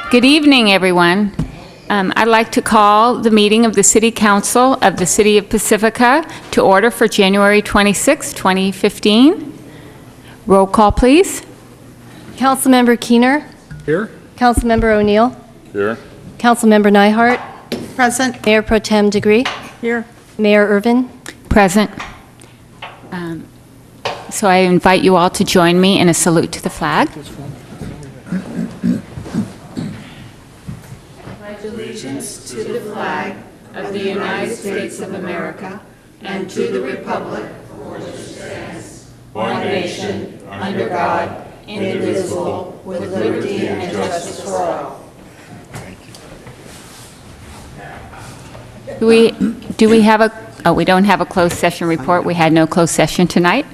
Good evening, everyone. I'd like to call the meeting of the City Council of the City of Pacifica to order for January 26, 2015. Roll call, please. Councilmember Keener. Here. Councilmember O'Neill. Here. Councilmember Nyhart. Present. Mayor Pro Tem Degree. Here. Mayor Irvin. Present. So I invite you all to join me in a salute to the flag. Allegiance to the flag of the United States of America and to the republic for which it stands, one nation, under God, indivisible, with liberty and justice for all. Do we have we don't have a closed session report. We had no closed session tonight.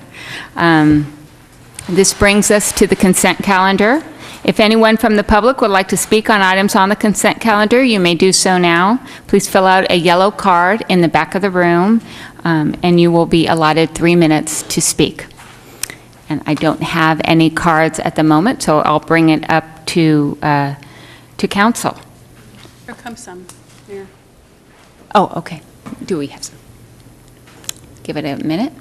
This brings us to the consent calendar. If anyone from the public would like to speak on items on the consent calendar, you may do so now. Please fill out a yellow card in the back of the room, and you will be allotted 3 minutes to speak. And I don't have any cards at the moment, so I'll bring it up to council. Here comes some. Here. Oh, okay. Do we have some? Give it a minute.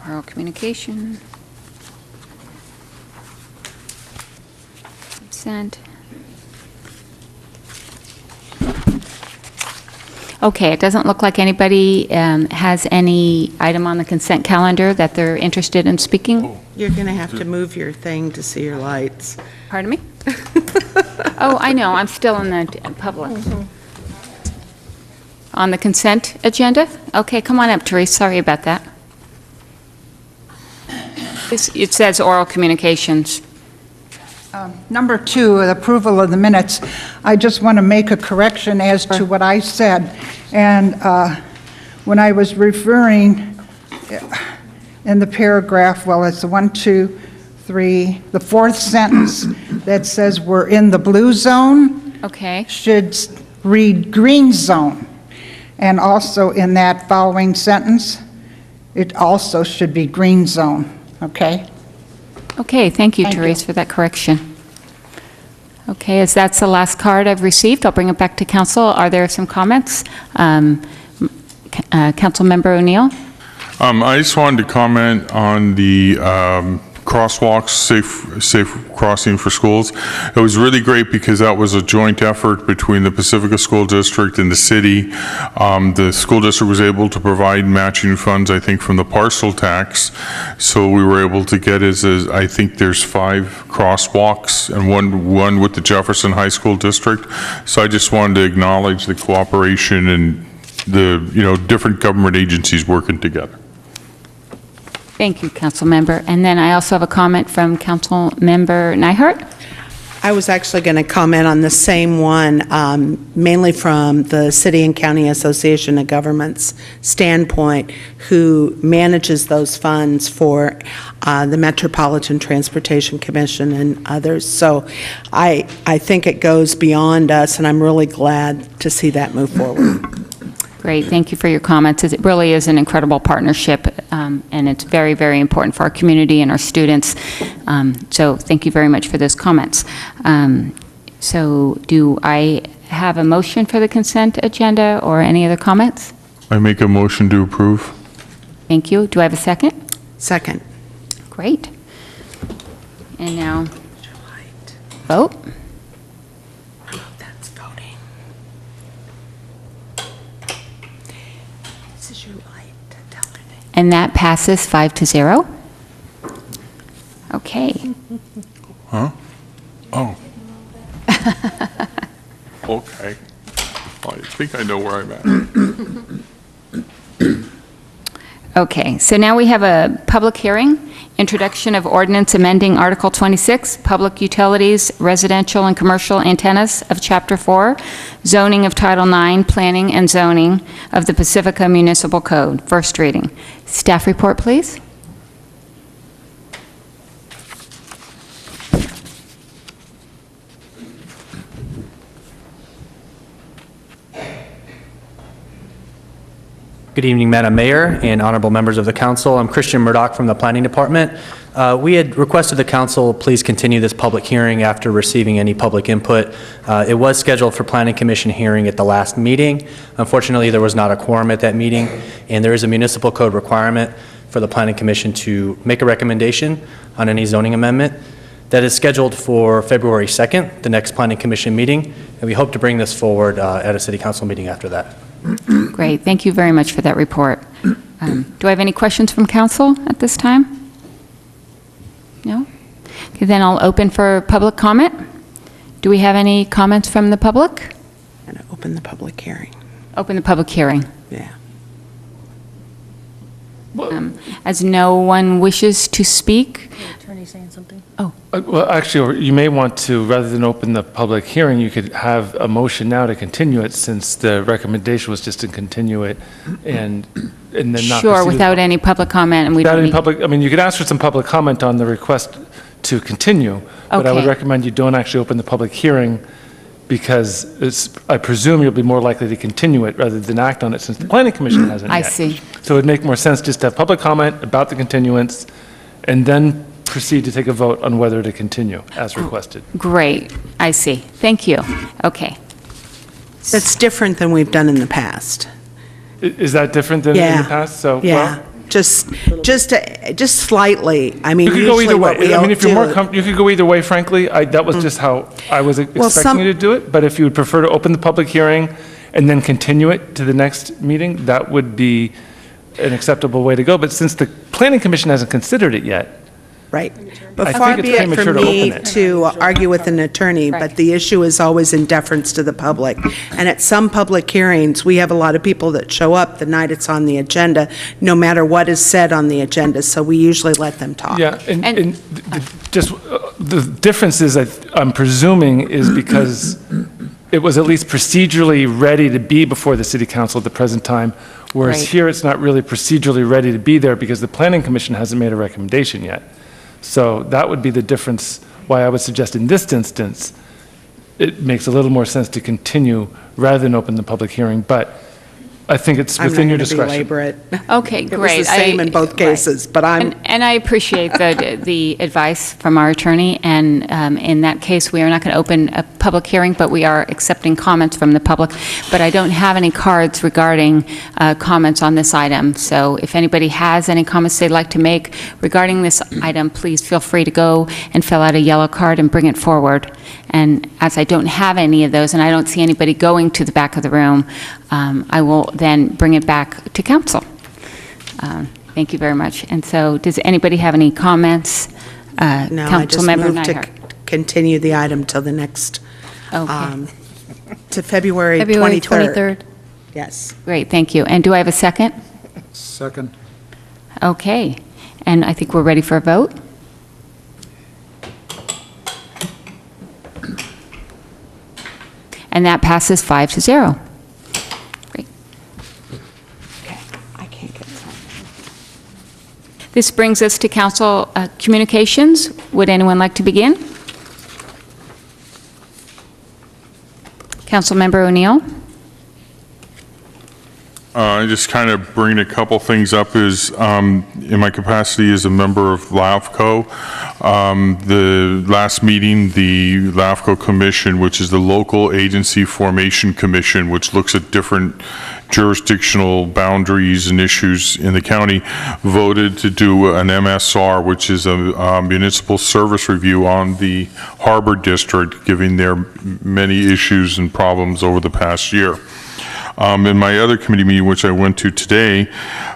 Oral communication. Consent. Okay, it doesn't look like anybody has any item on the consent calendar that they're interested in speaking. You're going to have to move your thing to see your lights. Pardon me? Oh, I know, I'm still in the public. On the consent agenda? Okay, come on up, Therese, sorry about that. It says oral communications. Number 2, approval of the minutes. I just want to make a correction as to what I said. And when I was referring in the paragraph, well, it's the 1, 2, 3, the fourth sentence that says we're in the blue zone. Okay. Should read green zone. And also in that following sentence, it also should be green zone. Okay? Okay, thank you, Thank Therese, you. for that correction. Okay, as that's the last card I've received, I'll bring it back to council. Are there some comments? Councilmember O'Neill? I just wanted to comment on the crosswalks, safe crossing for schools. It was really great because that was a joint effort between the Pacifica School District and the city. The school district was able to provide matching funds, I think, from the parcel tax. So we were able to get, I think there's 5 crosswalks and one with the Jefferson High School District. So I just wanted to acknowledge the cooperation and the, different government agencies working together. Thank you, Councilmember. And then I also have a comment from Councilmember Nyhart. I was actually going to comment on the same one, mainly from the City and County Association of Governments standpoint, who manages those funds for the Metropolitan Transportation Commission and others. So I think it goes beyond us, and I'm really glad to see that move forward. Great, thank you for your comments. It really is an incredible partnership, and it's very, very important for our community and our students. So thank you very much for those comments. So do I have a motion for the consent agenda or any other comments? I make a motion to approve. Thank you. Do I have a second? Second. Great. And now, vote. That's voting. This is your light. Tell her that. And that passes 5-0. Okay. Huh? Oh. Okay. Well, I think I know where I'm at. Okay, so now we have a public hearing, introduction of ordinance amending Article 26, Public Utilities, Residential and Commercial Antennas of Chapter 4, zoning of Title 9, Planning and Zoning of the Pacifica Municipal Code. First reading. Staff report, please. Good evening, Madam Mayor and honorable members of the council. I'm Christian Murdoch from the Planning Department. We had requested the council please continue this public hearing after receiving any public input. It was scheduled for Planning Commission hearing at the last meeting. Unfortunately, there was not a quorum at that meeting, and there is a municipal code requirement for the Planning Commission to make a recommendation on any zoning amendment. That is scheduled for February 2nd, the next Planning Commission meeting, and we hope to bring this forward at a City Council meeting after that. Great, thank you very much for that report. Do I have any questions from council at this time? No? Okay, then I'll open for public comment. Do we have any comments from the public? And open the public hearing. Open the public hearing. Yeah. As no one wishes to speak. Attorney saying something? Well, actually, you may want to, rather than open the public hearing, you could have a motion now to continue it, since the recommendation was just to continue it and then not Sure, proceed with- without any public comment, and we Without don't any need... public, I mean, you could ask for some public comment on the request to continue, but I would Okay. recommend you don't actually open the public hearing, because I presume you'll be more likely to continue it rather than act on it, since the Planning Commission hasn't I yet. see. So it would make more sense just to have public comment about the continuance, and then proceed to take a vote on whether to continue, as requested. Great, I see. Thank you. Okay. That's different than we've done in the past. Is that different than in Yeah. the past? So, Yeah, well, just slightly. I mean, you could go usually either what way. we I mean, if you're more do. you could go either way, frankly. That was just how I was expecting some- you to do it. But if you would prefer to open the public hearing and then continue it to the next meeting, that would be an acceptable way to go. But since the Planning Commission hasn't considered it yet, Right. I But think far it's be it premature from to me open it. to argue with an attorney, but Right. the issue is always in deference to the public. And at some public hearings, we have a lot of people that show up the night it's on the agenda, no matter what is said on the agenda, so we usually let them talk. yeah, And- just the difference is, I'm presuming, is because it was at least procedurally ready to be before the city council at the present time, whereas Right. here it's not really procedurally ready to be there because the Planning Commission hasn't made a recommendation yet. So that would be the difference, why I would suggest in this instance, it makes a little more sense to continue rather than open the public hearing, but I think it's within your I'm not discretion. going to belabor it. Okay, It was great. the same in both Right. cases, but And I appreciate the advice from our attorney, and in that case, we are not going to open a public hearing, but we are accepting comments from the public. But I don't have any cards regarding comments on this item, so if anybody has any comments they'd like to make regarding this item, please feel free to go and fill out a yellow card and bring it forward. And as I don't have any of those, and I don't see anybody going to the back of the room, I will then bring it back to council. Thank you very much. And so, does anybody have any comments? no, I just Councilmember moved to Nyhart. continue the item till the next, Okay, to February February 23rd. 23rd. Yes. great, thank you. And do I have a second? Second. Okay, and I think we're ready for a vote. And that passes 5-0. Great. Okay, I can't get some. This brings us to council communications. Would anyone like to begin? Councilmember O'Neill? I just kind of bring a couple things up is, in my capacity as a member of LAFCO, the last meeting, the LAFCO Commission, which is the Local Agency Formation Commission, which looks at different jurisdictional boundaries and issues in the county, voted to do an MSR, which is a municipal service review on the Harbor District, giving their many issues and problems over the past year. In my other committee meeting, which I went to today,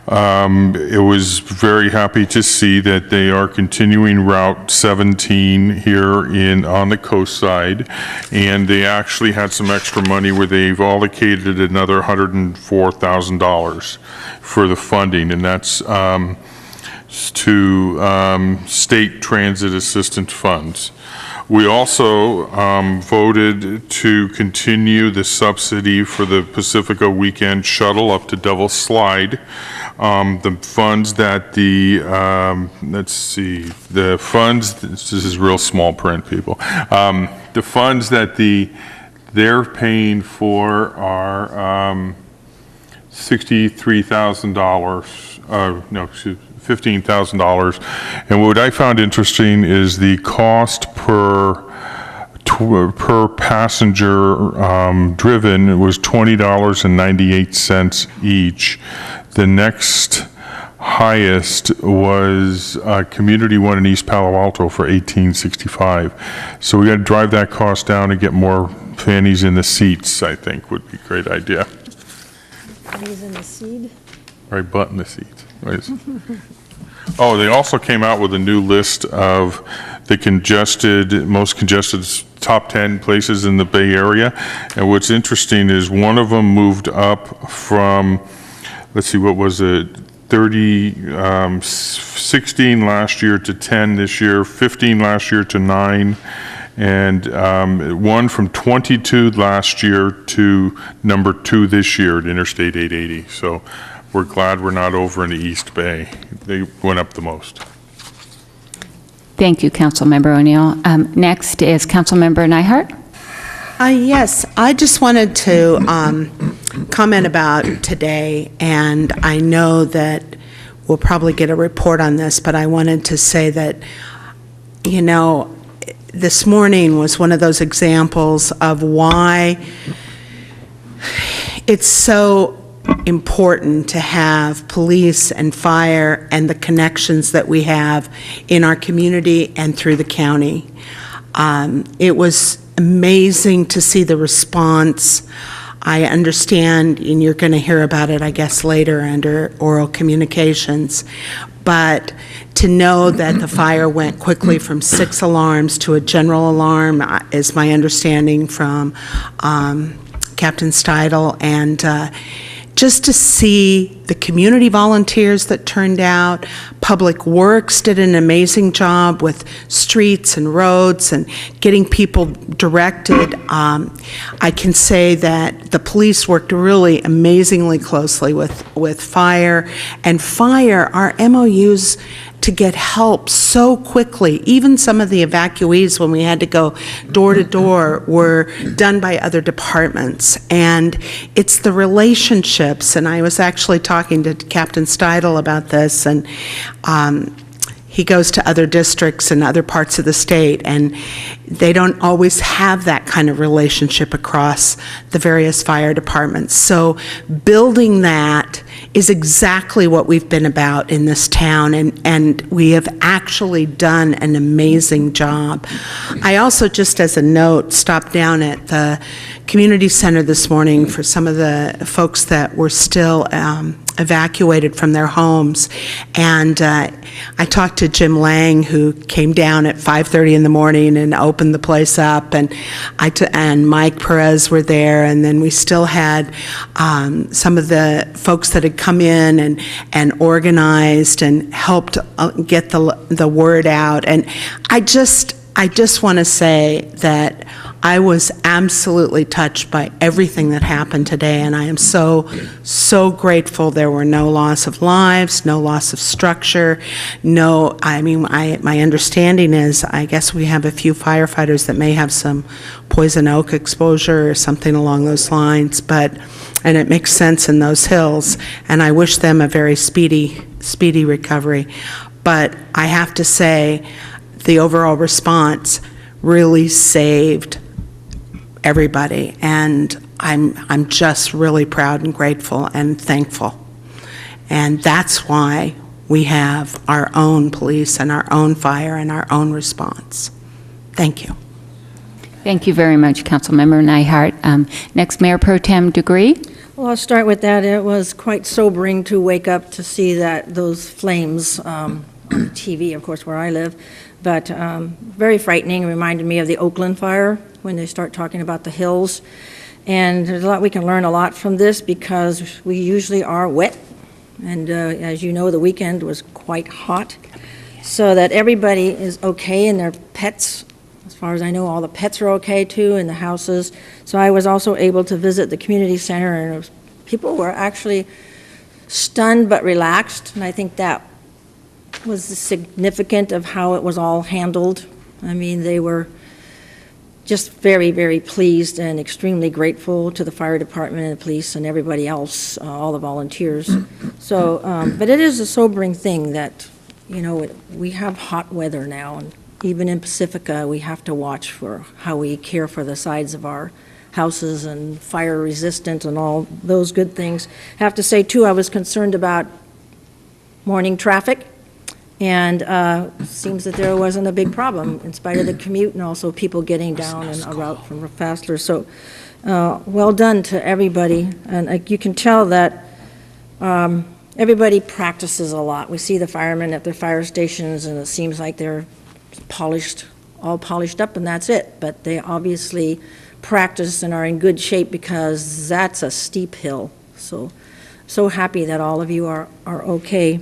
it was very happy to see that they are continuing Route 17 here on the coast side, and they actually had some extra money where they've allocated another $104,000 for the funding, and that's to state transit assistance funds. We also voted to continue the subsidy for the Pacifica weekend shuttle up to Devil's Slide. The funds that let's see, the funds, this is real small print, people. The funds that they're paying for are $63,000, no, excuse me, $15,000. And what I found interesting is the cost per passenger driven was $20.98 each. The next highest was Community One in East Palo Alto for $18.65. So we got to drive that cost down and get more fannies in the seats, I think would be a great idea. Fannies in the seed? Right, butt in the seats. Oh, they also came out with a new list of the most congested top 10 places in the Bay Area. And what's interesting is one of them moved up from, let's see, what was it? 16 last year to 10 this year, 15 last year to 9, and one from 22 last year to number 2 this year at Interstate 880. So we're glad we're not over in the East Bay. They went up the most. Thank you, Councilmember O'Neill. Next is Councilmember Neihardt. Yes, I just wanted to comment about today, and I know that we'll probably get a report on this, but I wanted to say that, you know, this morning was one of those examples of why it's so important to have police and fire and the connections that we have in our community and through the county. It was amazing to see the response. I understand, and you're going to hear about it, I guess, later under oral communications, but to know that the fire went quickly from 6 alarms to a general alarm is my understanding from Captain Steidel, and just to see the community volunteers that turned out. Public Works did an amazing job with streets and roads and getting people directed. I can say that the police worked really amazingly closely with fire. And fire, our MOUs to get help so quickly. Even some of the evacuees, when we had to go door to door, were done by other departments. And it's the relationships, and I was actually talking to Captain Steidel about this, and he goes to other districts and other parts of the state, and they don't always have that kind of relationship across the various fire departments. So building that is exactly what we've been about in this town, and we have actually done an amazing job. I also, just as a note, stopped down at the community center this morning for some of the folks that were still evacuated from their homes, and I talked to Jim Lang, who came down at 5:30 in the morning and opened the place up, and and Mike Perez were there, and then we still had some of the folks that had come in and organized and helped get the word out. And I just want to say that I was absolutely touched by everything that happened today, and I am so grateful there were no loss of lives, no loss of structure, my understanding is, I guess we have a few firefighters that may have some poison oak exposure or something along those lines, and it makes sense in those hills, and I wish them a very speedy recovery. But I have to say, the overall response really saved everybody, and I'm just really proud and grateful and thankful. And that's why we have our own police and our own fire and our own response. Thank you. Thank you very much, Councilmember Neihardt. Next, Mayor Pro Tem Degree. Well, I'll start with that. It was quite sobering to wake up to see those flames on TV, of course, where I live, but very frightening. It reminded me of the Oakland fire when they start talking about the hills. And there's a lot, we can learn a lot from this because we usually are wet. And as you know, the weekend was quite hot. So that everybody is okay, and their pets, as far as I know, all the pets are okay too in the houses. So I was also able to visit the community center, and people were actually stunned but relaxed. And I think that was significant of how it was all handled. I mean, they were just very, very pleased and extremely grateful to the fire department and the police and everybody else, all the volunteers. So, but it is a sobering thing that, you know, we have hot weather now, and even in Pacifica, we have to watch for how we care for the sides of our houses and fire resistant and all those good things. I have to say, too, I was concerned about morning traffic, and seems that there wasn't a big problem in spite of the commute and also people getting down and a route from Fassler. So well done to everybody. And you can tell that everybody practices a lot. We see the firemen at their fire stations, and it seems like they're all polished up, and that's it. But they obviously practice and are in good shape, because that's a steep hill. So happy that all of you are okay.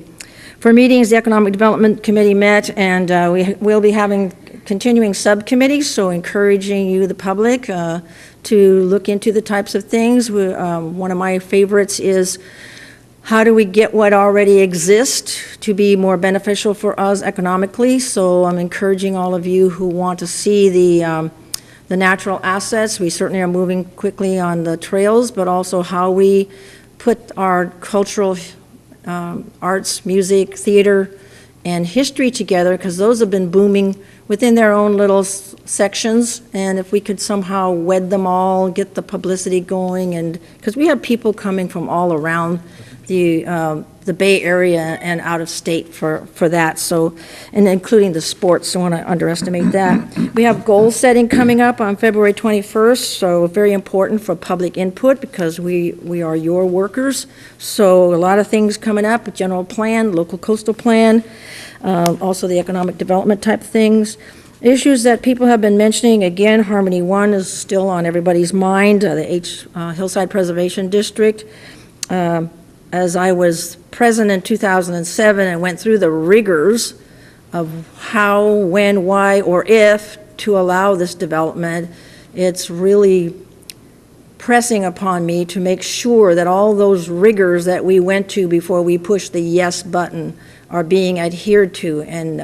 For meetings, the Economic Development Committee met, and we'll be having continuing subcommittees, so encouraging you, the public, to look into the types of things. One of my favorites is, how do we get what already exists to be more beneficial for us economically? So I'm encouraging all of you who want to see the natural assets. We certainly are moving quickly on the trails, but also how we put our cultural arts, music, theater, and history together, because those have been booming within their own little sections, and if we could somehow wed them all, get the publicity going, and because we have people coming from all around the Bay Area and out of state for that, so, and including the sports, so I want to underestimate that. We have goal setting coming up on February 21st, so very important for public input, because we are your workers. So a lot of things coming up, general plan, local coastal plan, also the economic development type things. Issues that people have been mentioning, again, Harmony 1 is still on everybody's mind, the Hillside Preservation District. As I was president in 2007 and went through the rigors of how, when, why, or if to allow this development, it's really pressing upon me to make sure that all those rigors that we went to before we pushed the yes button are being adhered to, and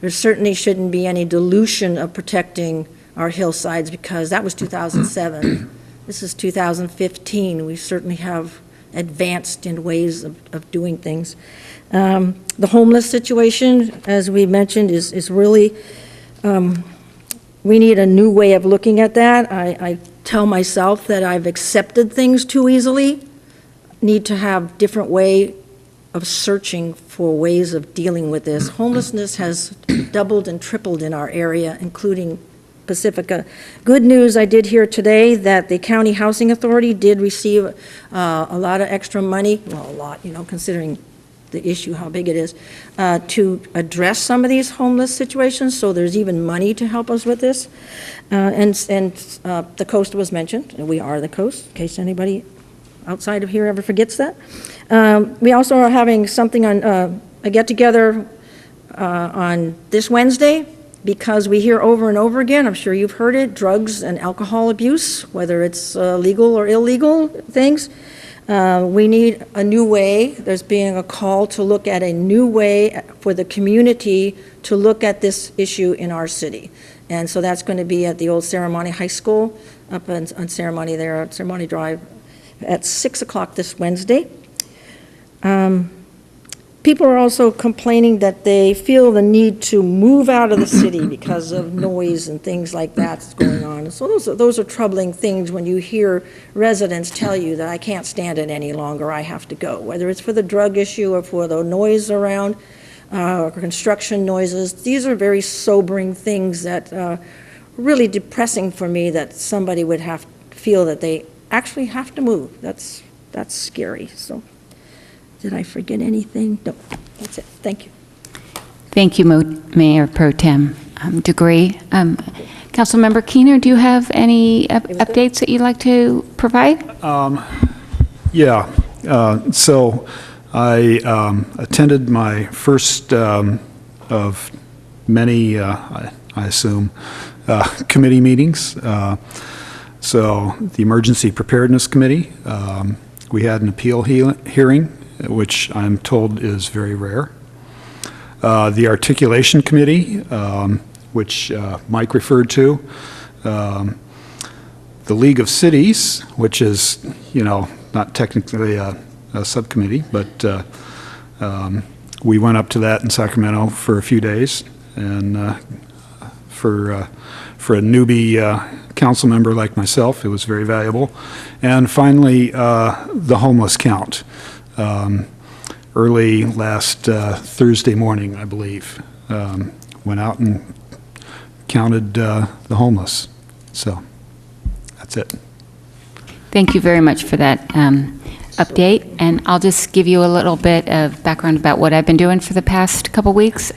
there certainly shouldn't be any dilution of protecting our hillsides, because that was 2007. This is 2015. We certainly have advanced in ways of doing things. The homeless situation, as we mentioned, is really, we need a new way of looking at that. I tell myself that I've accepted things too easily, need to have different way of searching for ways of dealing with this. Homelessness has doubled and tripled in our area, including Pacifica. Good news, I did hear today that the County Housing Authority did receive a lot of extra money, well, a lot, you know, considering the issue, how big it is, to address some of these homeless situations, so there's even money to help us with this. And the coast was mentioned, and we are the coast, in case anybody outside of here ever forgets that. We also are having something on, a get-together on this Wednesday, because we hear over and over again, I'm sure you've heard it, drugs and alcohol abuse, whether it's legal or illegal things. We need a new way. There's being a call to look at a new way for the community to look at this issue in our city. And so that's going to be at the old Ceremony High School, up on Ceremony there, at Ceremony Drive, at 6 o'clock this Wednesday. People are also complaining that they feel the need to move out of the city because of noise and things like that's going on. And so those are troubling things when you hear residents tell you that I can't stand it any longer, I have to go, whether it's for the drug issue or for the noise around, or construction noises. These are very sobering things that are really depressing for me, that somebody would have to feel that they actually have to move. That's scary. So. Did I forget anything? No, that's it. Thank you. Thank you, Mayor Pro Tem Degree. Councilmember Keener, do you have any updates that you'd like to provide? Yeah. So I attended my first of many, I assume, committee meetings. So the Emergency Preparedness Committee, we had an appeal hearing, which I'm told is very rare. The Articulation Committee, which Mike referred to, The League of Cities, which is, not technically a subcommittee, but we went up to that in Sacramento for a few days, and for a newbie council member like myself, it was very valuable. And finally, the homeless count, early last Thursday morning, I believe, went out and counted the homeless. So that's it. Thank you very much for that update, and I'll just give you a little bit of background about what I've been doing for the past couple weeks.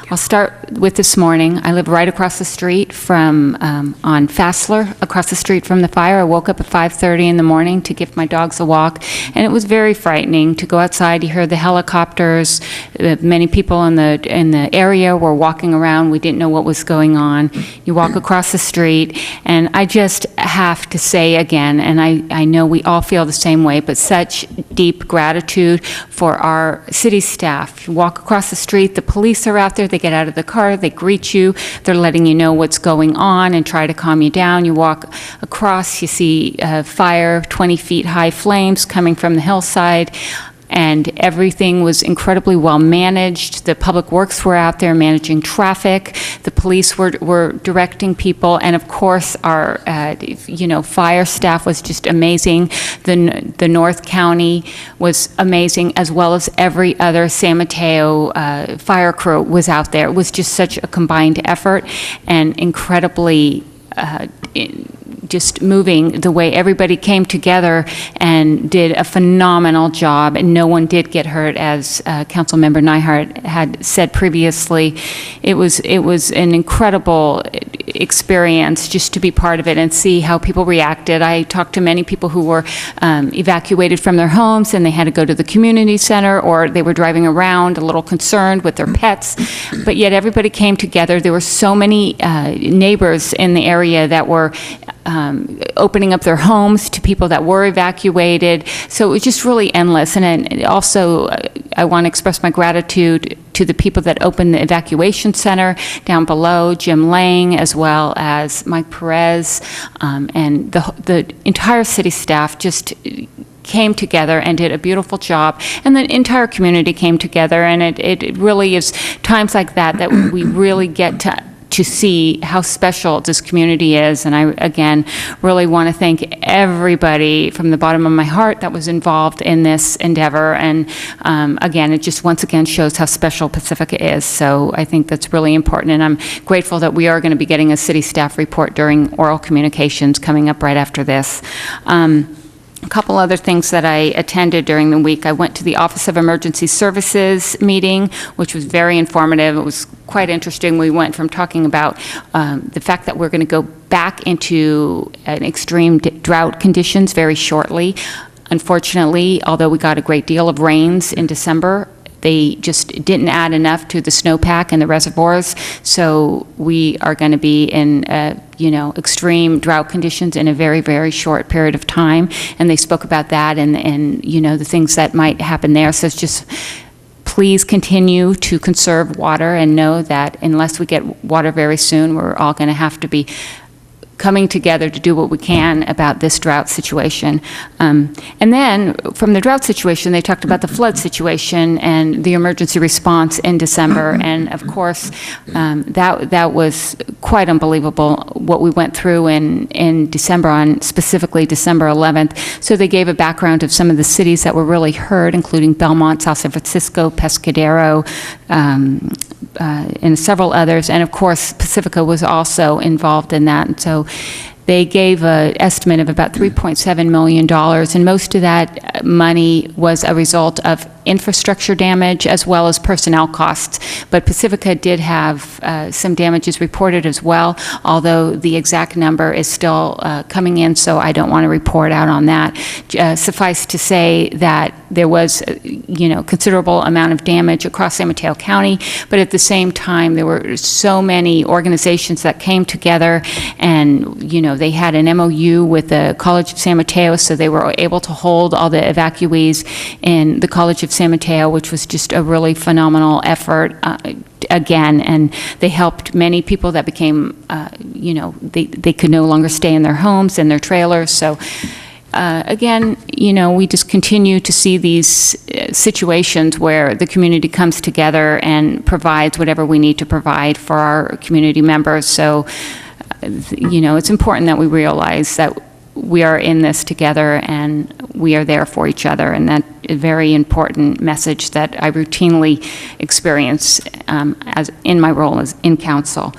I'll start with this morning. I live right across the street from, on Fassler, across the street from the fire. I woke up at 5:30 in the morning to give my dogs a walk, and it was very frightening to go outside. You heard the helicopters. Many people in the area were walking around. We didn't know what was going on. You walk across the street, and I just have to say again, and I know we all feel the same way, but such deep gratitude for our city staff. You walk across the street, the police are out there, they get out of the car, they greet you, they're letting you know what's going on and try to calm you down. You walk across, you see fire, 20 feet high flames coming from the hillside, and everything was incredibly well managed. The public works were out there managing traffic. The police were directing people, and of course, our fire staff was just amazing. The North County was amazing, as well as every other San Mateo fire crew was out there. It was just such a combined effort, and incredibly just moving the way everybody came together and did a phenomenal job, and no one did get hurt, as Councilmember Neihardt had said previously. It was an incredible experience just to be part of it and see how people reacted. I talked to many people who were evacuated from their homes, and they had to go to the community center, or they were driving around a little concerned with their pets, but yet everybody came together. There were so many neighbors in the area that were opening up their homes to people that were evacuated. So it was just really endless. And also, I want to express my gratitude to the people that opened the evacuation center down below, Jim Lang, as well as Mike Perez, and the entire city staff just came together and did a beautiful job, and the entire community came together, and it really is times like that we really get to see how special this community is. And I, again, really want to thank everybody from the bottom of my heart that was involved in this endeavor. And again, it just once again shows how special Pacifica is. So I think that's really important. And I'm grateful that we are going to be getting a city staff report during oral communications coming up right after this. A couple other things that I attended during the week. I went to the Office of Emergency Services meeting, which was very informative. It was quite interesting. We went from talking about the fact that we're going to go back into an extreme drought conditions very shortly. Unfortunately, although we got a great deal of rains in December, they just didn't add enough to the snowpack and the reservoirs, so we are going to be in extreme drought conditions in a very, very short period of time. And they spoke about that and the things that might happen there. So it's just, please continue to conserve water and know that unless we get water very soon, we're all going to have to be coming together to do what we can about this drought situation. And then from the drought situation, they talked about the flood situation and the emergency response in December. And of course, that was quite unbelievable what we went through in December, on specifically December 11th. So they gave a background of some of the cities that were really hurt, including Belmont, South San Francisco, Pescadero, and several others. And of course, Pacifica was also involved in that. And so they gave an estimate of about $3.7 million, and most of that money was a result of infrastructure damage as well as personnel costs. But Pacifica did have some damages reported as well, although the exact number is still coming in, so I don't want to report out on that. Suffice to say that there was, considerable amount of damage across San Mateo County, but at the same time, there were so many organizations that came together, and, they had an MOU with the College of San Mateo, so they were able to hold all the evacuees in the College of San Mateo, which was just a really phenomenal effort again, and they helped many people that became, they could no longer stay in their homes and their trailers. So again, we just continue to see these situations where the community comes together and provides whatever we need to provide for our community members. So, it's important that we realize that we are in this together and we are there for each other, and that's a very important message that I routinely experience as in my role as in council.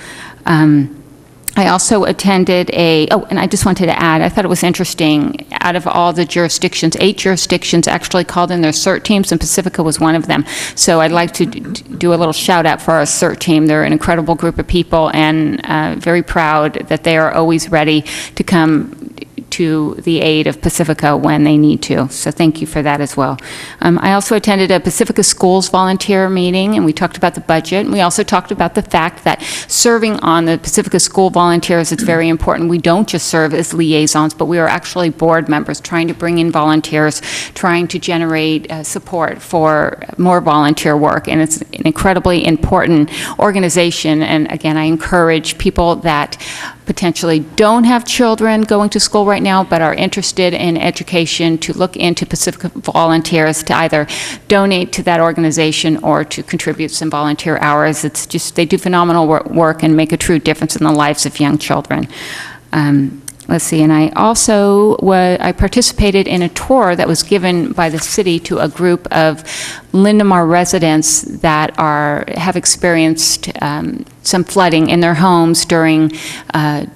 I also attended and I just wanted to add, I thought it was interesting, out of all the jurisdictions, 8 jurisdictions actually called in their CERT teams, and Pacifica was one of them. So I'd like to do a little shout out for our CERT team. They're an incredible group of people, and very proud that they are always ready to come to the aid of Pacifica when they need to. So thank you for that as well. I also attended a Pacifica Schools volunteer meeting, and we talked about the budget. And we also talked about the fact that serving on the Pacifica School volunteers, it's very important. We don't just serve as liaisons, but we are actually board members trying to bring in volunteers, trying to generate support for more volunteer work. And it's an incredibly important organization. And again, I encourage people that potentially don't have children going to school right now but are interested in education to look into Pacifica Volunteers, to either donate to that organization or to contribute some volunteer hours. It's just, they do phenomenal work and make a true difference in the lives of young children. Let's see, and I also I participated in a tour that was given by the city to a group of Lindemar residents that have experienced some flooding in their homes during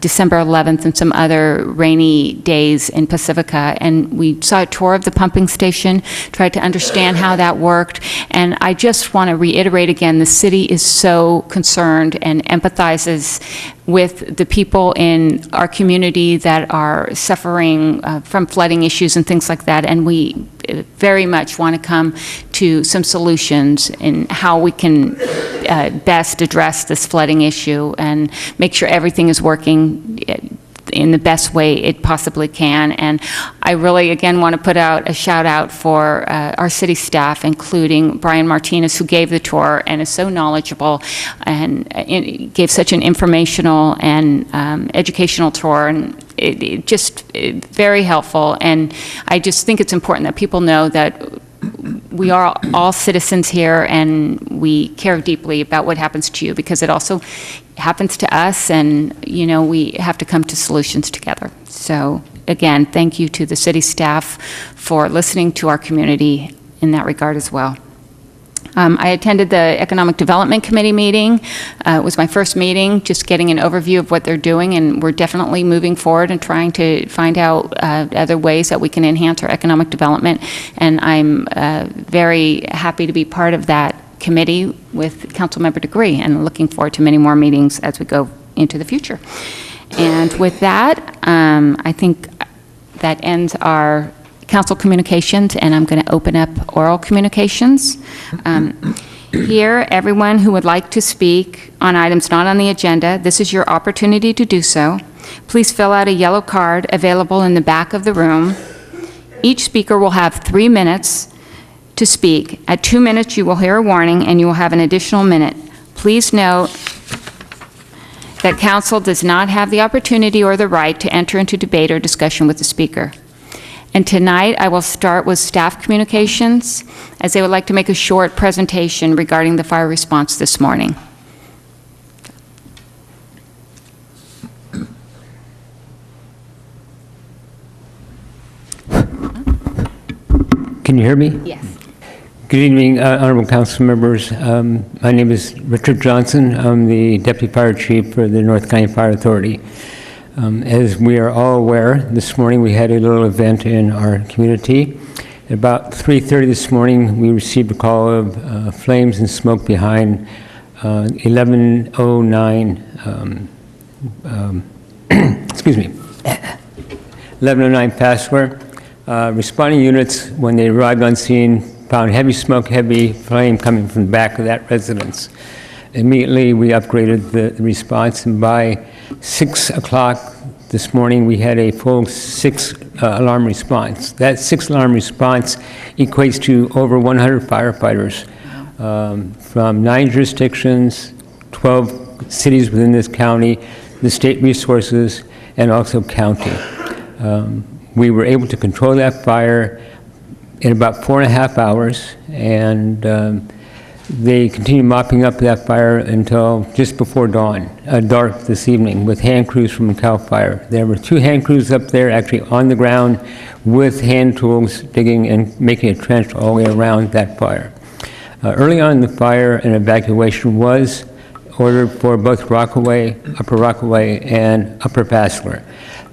December 11th and some other rainy days in Pacifica. And we saw a tour of the pumping station, tried to understand how that worked. And I just want to reiterate again, the city is so concerned and empathizes with the people in our community that are suffering from flooding issues and things like that. And we very much want to come to some solutions in how we can best address this flooding issue and make sure everything is working in the best way it possibly can. And I really, again, want to put out a shout out for our city staff, including Brian Martinez, who gave the tour and is so knowledgeable and gave such an informational and educational tour, and it just very helpful. And I just think it's important that people know that we are all citizens here and we care deeply about what happens to you, because it also happens to us, and we have to come to solutions together. So again, thank you to the city staff for listening to our community in that regard as well. I attended the Economic Development Committee meeting. It was my first meeting, just getting an overview of what they're doing, and we're definitely moving forward and trying to find out other ways that we can enhance our economic development. And I'm very happy to be part of that committee with Councilmember Degree, and looking forward to many more meetings as we go into the future. And with that, I think that ends our council communications, and I'm going to open up oral communications. Here, everyone who would like to speak on items not on the agenda, this is your opportunity to do so. Please fill out a yellow card available in the back of the room. Each speaker will have 3 minutes to speak. At 2 minutes, you will hear a warning, and you will have an additional minute. Please note that council does not have the opportunity or the right to enter into debate or discussion with the speaker. And tonight, I will start with staff communications, as they would like to make a short presentation regarding the fire response this morning. Can you hear me? Yes. Good evening, honorable council members. My name is Richard Johnson. I'm the Deputy Fire Chief for the North County Fire Authority. As we are all aware, this morning we had a little event in our community. At about 3:30 this morning, we received a call of flames and smoke behind 1109, excuse me, 1109 Passware. Responding units, when they arrived on scene, found heavy smoke, heavy flame coming from the back of that residence. Immediately, we upgraded the response, and by 6 o'clock This morning, we had a full 6 alarm response. That 6 alarm response equates to over 100 firefighters from 9 jurisdictions, 12 cities within this county, the state resources, and also county. We were able to control that fire in about 4.5 hours, and they continued mopping up that fire until just before dawn, dark this evening, with hand crews from CAL FIRE. There were 2 hand crews up there actually on the ground with hand tools digging and making a trench all the way around that fire. Early on in the fire, an evacuation was ordered for both Rockaway, Upper Rockaway, and Upper Vassar.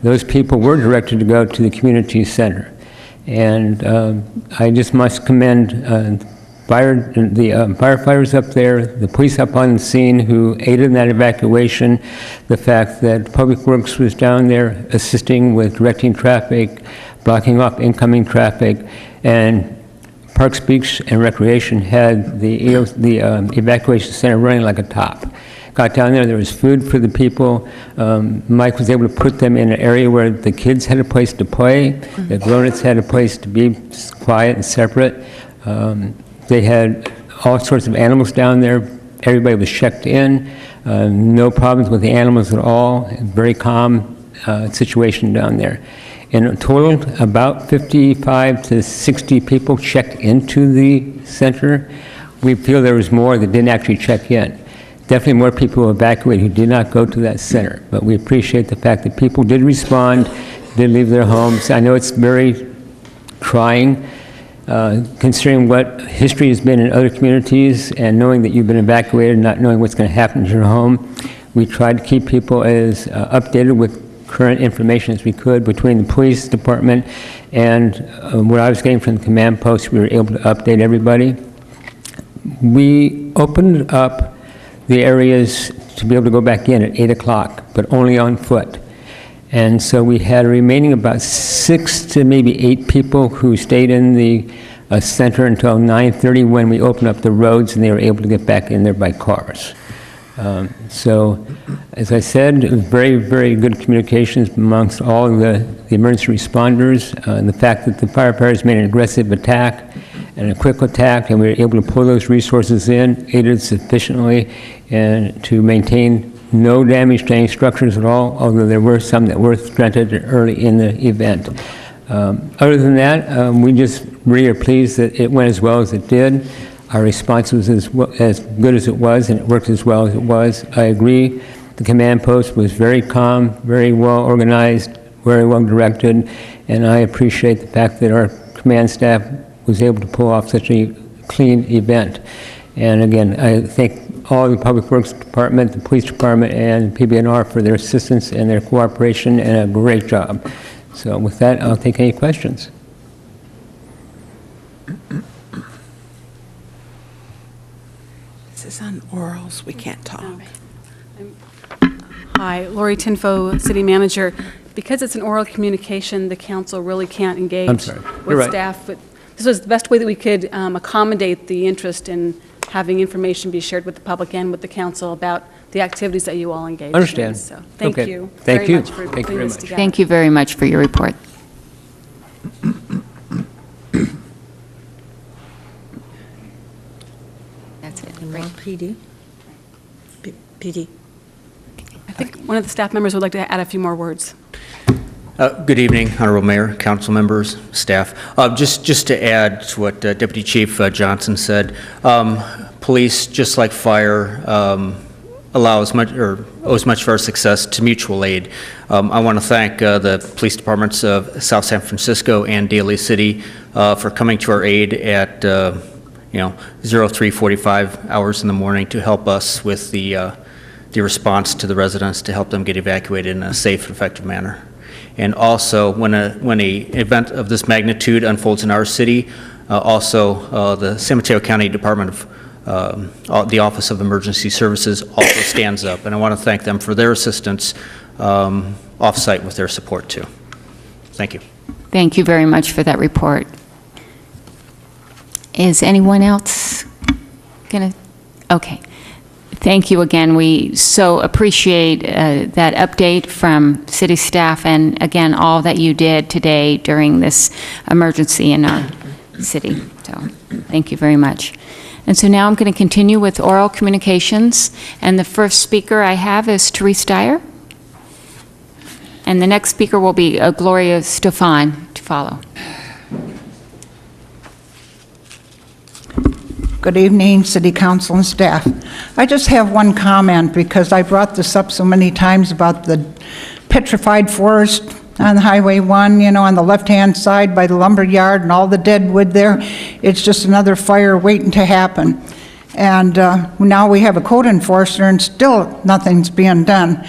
Those people were directed to go to the community center. And I just must commend the firefighters up there, the police up on the scene who aided in that evacuation, the fact that Public Works was down there assisting with directing traffic, blocking off incoming traffic, and Parks, Beach, and Recreation had the evacuation center running like a top. Got down there was food for the people. Mike was able to put them in an area where the kids had a place to play, the grown-ups had a place to be quiet and separate. They had all sorts of animals down there. Everybody was checked in. No problems with the animals at all. Very calm situation down there. In total, about 55 to 60 people checked into the center. We feel there was more that didn't actually check in. Definitely more people who evacuated who did not go to that center. But we appreciate the fact that people did respond, did leave their homes. I know it's very trying, considering what history has been in other communities and knowing that you've been evacuated and not knowing what's going to happen to your home. We tried to keep people as updated with current information as we could between the police department and what I was getting from the command post. We were able to update everybody. We opened up the areas to be able to go back in at 8 o'clock, but only on foot. And so we had remaining about 6 to maybe 8 people who stayed in the center until 9:30 when we opened up the roads and they were able to get back in there by cars. So, as I said, it was very, very good communications amongst all of the emergency responders. And the fact that the firefighters made an aggressive attack and a quick attack, and we were able to pull those resources in, aided sufficiently, and to maintain no damage to any structures at all, although there were some that were threatened early in the event. Other than that, we just really are pleased that it went as well as it did. Our response was as good as it was, and it worked as well as it was. I agree. The command post was very calm, very well organized, very well directed, and I appreciate the fact that our command staff was able to pull off such a clean event. And again, I thank all the Public Works Department, the Police Department, and PBNR for their assistance and their cooperation, and a great job. So with that, I'll take any questions. This is on orals, we can't talk. Hi, Lori Tinfo, City Manager. Because it's an oral communication, the council really can't engage with staff. But this was the best way that we could accommodate the interest in having information be shared with the public and with the council about the activities that you all engaged in. Understand. So thank you Thank very you. much for Thank you putting very this much. together. Thank you very much for your report. That's it. And more PD? PD. I think one of the staff members would like to add a few more words. Good evening, Honorable Mayor, council members, staff. Just to add to what Deputy Chief Johnson said, police, just like fire, owes much of our success to mutual aid. I want to thank the police departments of South San Francisco and Daly City for coming to our aid at 03:45 hours in the morning to help us with the response to the residents to help them get evacuated in a safe and effective manner. And also, when an event of this magnitude unfolds in our city, the San Mateo County Department of the Office of Emergency Services also stands up, and I want to thank them for their assistance off-site with their support too. Thank you. Thank you very much for that report. Is anyone else going to? Okay. Thank you again. We so appreciate that update from city staff and, again, all that you did today during this emergency in our city. So thank you very much. And so now I'm going to continue with oral communications. And the first speaker I have is Therese Dyer. And the next speaker will be Gloria Stefan to follow. Good evening, City Council and staff. I just have one comment because I brought this up so many times about the petrified forest on Highway 1, you know, on the left-hand side by the lumber yard and all the dead wood there. It's just another fire waiting to happen. And now we have a code enforcer and still nothing's being done.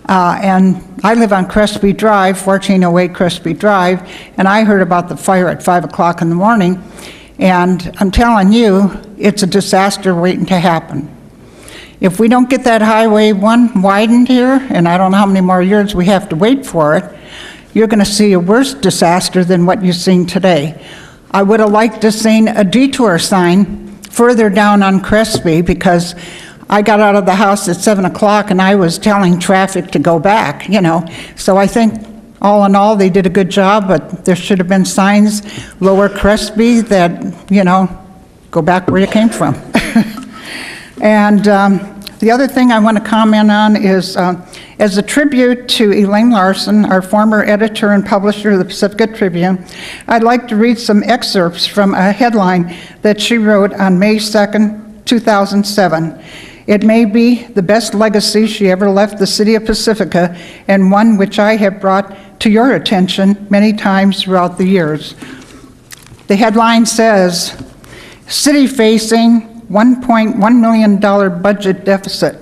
And I live on Crespi Drive, 1408 Crespi Drive, and I heard about the fire at 5 o'clock in the morning. And I'm telling you, it's a disaster waiting to happen. If we don't get that Highway 1 widened here, and I don't know how many more years we have to wait for it, you're going to see a worse disaster than what you've seen today. I would have liked to seen a detour sign further down on Crespi because I got out of the house at 7 o'clock and I was telling traffic to go back, you know. So I think all in all, they did a good job, but there should have been signs lower Crespi that, you know, go back where you came from. And the other thing I want to comment on is, as a tribute to Elaine Larson, our former editor and publisher of the Pacifica Tribune, I'd like to read some excerpts from a headline that she wrote on May 2nd, 2007. It may be the best legacy she ever left the city of Pacifica, and one which I have brought to your attention many times throughout the years. The headline says, "City facing $1.1 million budget deficit.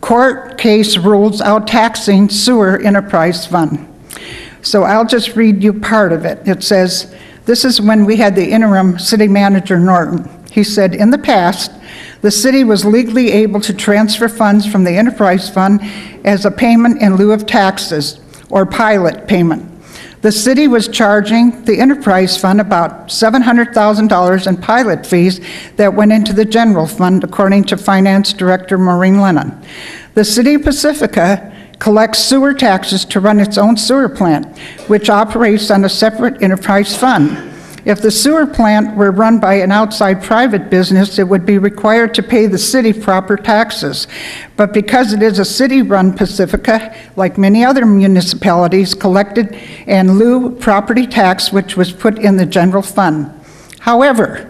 Court case rules out taxing sewer enterprise fund." So I'll just read you part of it. It says, this is when we had the interim city manager, Norton. He said, "In the past, the city was legally able to transfer funds from the enterprise fund as a payment in lieu of taxes or pilot payment. The city was charging the enterprise fund about $700,000 in pilot fees that went into the general fund, according to Finance Director Maureen Lennon. The city of Pacifica collects sewer taxes to run its own sewer plant, which operates on a separate enterprise fund. If the sewer plant were run by an outside private business, it would be required to pay the city proper taxes. But because it is a city-run Pacifica, like many other municipalities, collected in lieu property tax, which was put in the general fund. However,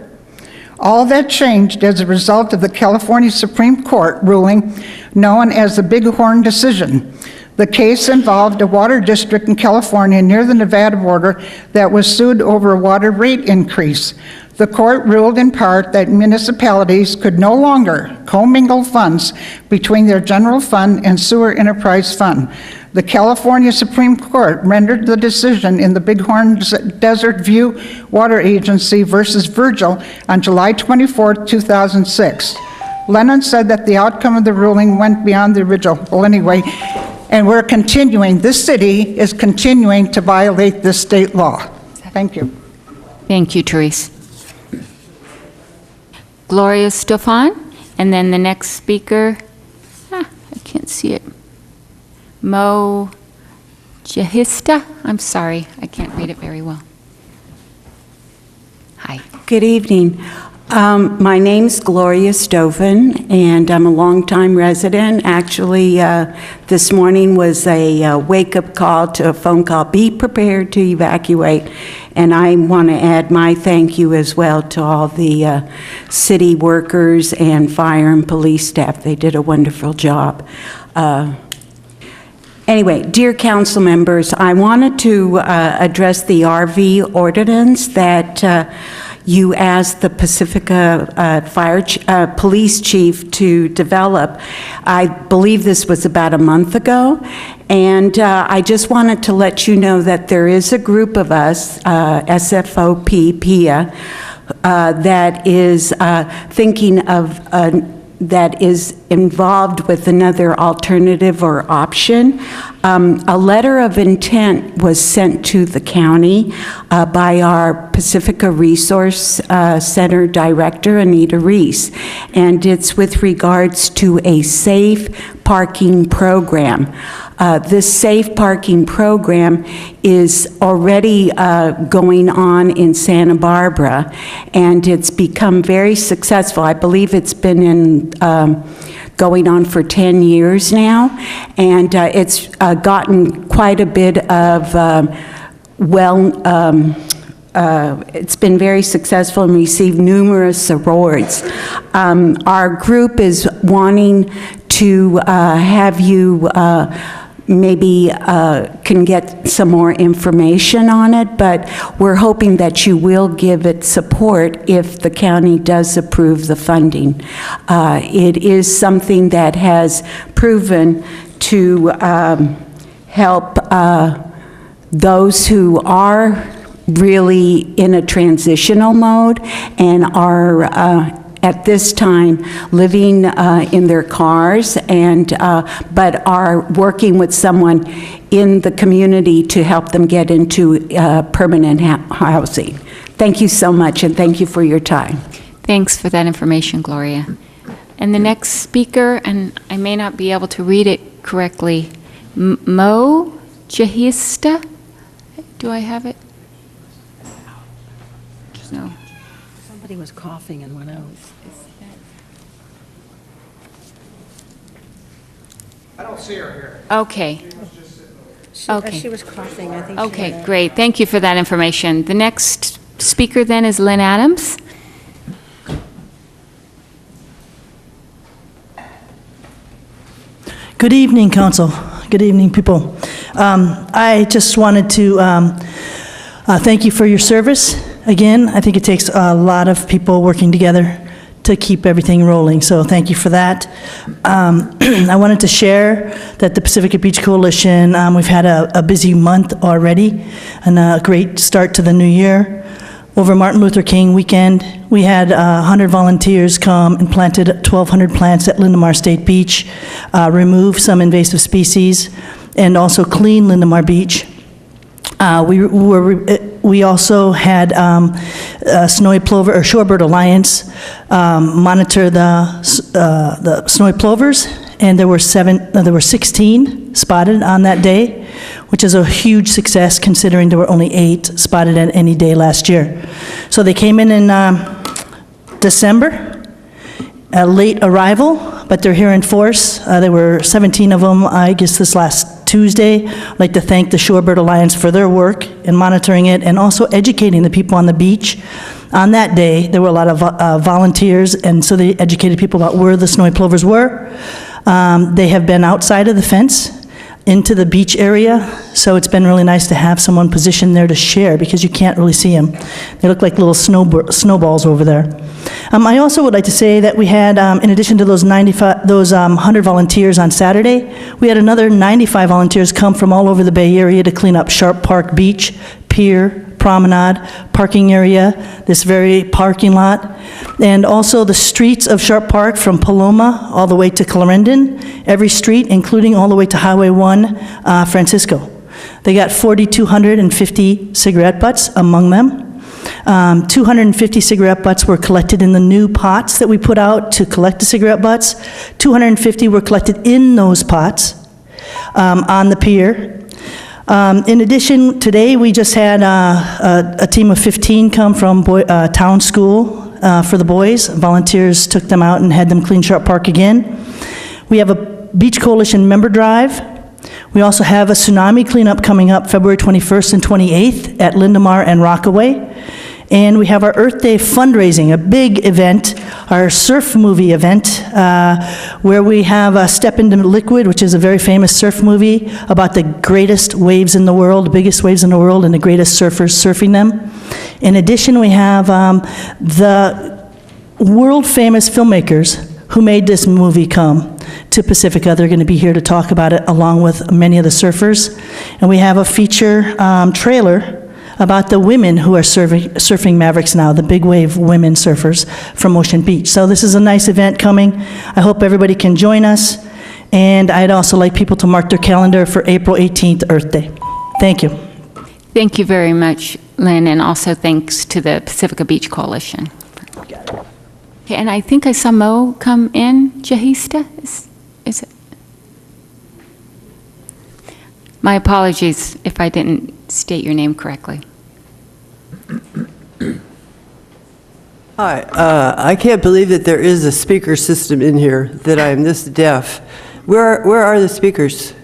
all that changed as a result of the California Supreme Court ruling known as the Bighorn decision. The case involved a water district in California near the Nevada border that was sued over a water rate increase. The court ruled in part that municipalities could no longer commingle funds between their general fund and sewer enterprise fund. The California Supreme Court rendered the decision in the Bighorn Desert View Water Agency versus Virgil on July 24, 2006. Lennon said that the outcome of the ruling went beyond the original. Well, anyway, and we're continuing, this city is continuing to violate this state law. Thank you. Thank you, Therese. Gloria Stefan, and then the next speaker, I can't see it. Mo Jahista, I'm sorry, I can't read it very well. Hi. Good evening. My name's Gloria Stoven, and I'm a longtime resident. Actually, this morning was a wake-up call to a phone call. Be prepared to evacuate. And I want to add my thank you as well to all the city workers and fire and police staff. They did a wonderful job. Anyway, dear council members, I wanted to address the RV ordinance that you asked the Pacifica police chief to develop. I believe this was about a month ago, and I just wanted to let you know that there is a group of us, SFOP, PIA, that is thinking of that is involved with another alternative or option. A letter of intent was sent to the county by our Pacifica Resource Center Director, Anita Reese, and it's with regards to a safe parking program. This safe parking program is already going on in Santa Barbara, and it's become very successful. I believe it's been going on for 10 years now, and it's gotten quite a bit of, it's been very successful and received numerous awards. Our group is wanting to have you maybe can get some more information on it, but we're hoping that you will give it support if the county does approve the funding. It is something that has proven to help those who are really in a transitional mode and are at this time living in their cars and but are working with someone in the community to help them get into permanent housing. Thank you so much, and thank you for your time. Thanks for that information, Gloria. And the next speaker, and I may not be able to read it correctly, Mo Jahista? Do I have it? No. Somebody was coughing and went out. I don't see her here. Okay. Okay. She was coughing, I think. Okay, great. Thank you for that information. The next speaker then is Lynn Adams. Good evening, Council. Good evening, people. I just wanted to thank you for your service. Again, I think it takes a lot of people working together to keep everything rolling, so thank you for that. I wanted to share that the Pacifica Beach Coalition, we've had a busy month already and a great start to the new year. Over Martin Luther King weekend, we had 100 volunteers come and planted 1,200 plants at Lindemar State Beach, remove some invasive species, and also clean Lindemar Beach. We also had Snowy Plover, or Shorebird Alliance, monitor the snowy plovers, and there were 16 spotted on that day, which is a huge success considering there were only 8 spotted at any day last year. So they came in December, a late arrival, but they're here in force. There were 17 of them, I guess, this last Tuesday. I'd like to thank the Shorebird Alliance for their work in monitoring it and also educating the people on the beach. On that day, there were a lot of volunteers, and so they educated people about where the snowy plovers were. They have been outside of the fence into the beach area, so it's been really nice to have someone positioned there to share because you can't really see them. They look like little snowballs over there. I also would like to say that we had, in addition to those 100 volunteers on Saturday, we had another 95 volunteers come from all over the Bay Area to clean up Sharp Park Beach, Pier, Promenade, parking area, this very parking lot, and also the streets of Sharp Park from Paloma all the way to Clarendon, every street, including all the way to Highway 1, Francisco. They got 4,250 cigarette butts among them. 250 cigarette butts were collected in the new pots that we put out to collect the cigarette butts. 250 were collected in those pots on the pier. In addition, today we just had a team of 15 come from Town School for the boys. Volunteers took them out and had them clean Sharp Park again. We have a Beach Coalition member drive. We also have a tsunami cleanup coming up February 21st and 28th at Lindemar and Rockaway. And we have our Earth Day fundraising, a big event, our surf movie event, where we have Step Into Liquid, which is a very famous surf movie about the greatest waves in the world, the biggest waves in the world, and the greatest surfers surfing them. In addition, we have the world-famous filmmakers who made this movie come to Pacifica. They're going to be here to talk about it along with many of the surfers. And we have a feature trailer about the women who are surfing Mavericks now, the big wave women surfers from Ocean Beach. So this is a nice event coming. I hope everybody can join us. And I'd also like people to mark their calendar for April 18th, Earth Day. Thank you. Thank you very much, Lynn, and also thanks to the Pacifica Beach Coalition. Okay, and I think I saw Mo come in. Jahista, is it? My apologies if I didn't state your name correctly. Hi, I can't believe that there is a speaker system in here, that I am this deaf. Where are the speakers?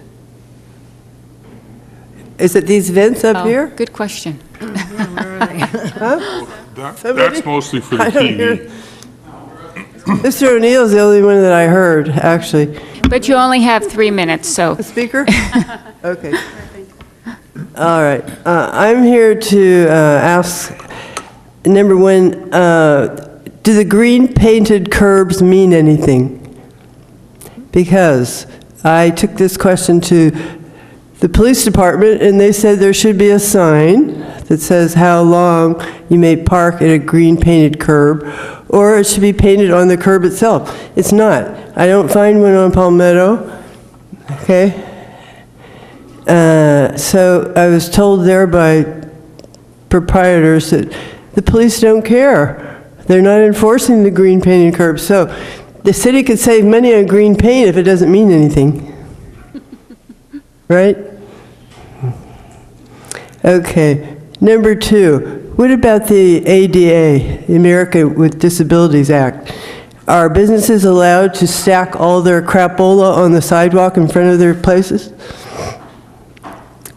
Is it these vents up here? Good question. Huh? That's mostly for the I don't hear- TV. Mr. O'Neill's the only one that I heard, actually. But you only have 3 minutes, so. A speaker? Okay. All right. I'm here to ask, number one, do the green painted curbs mean anything? Because I took this question to the police department, and they said there should be a sign that says how long you may park at a green painted curb, or it should be painted on the curb itself. It's not. I don't find one on Palmetto, okay? So I was told there by proprietors that the police don't care. They're not enforcing the green painted curb. So the city could save money on green paint if it doesn't mean anything. Right? Okay. Number two, what about the ADA, the America with Disabilities Act? Are businesses allowed to stack all their crapola on the sidewalk in front of their places?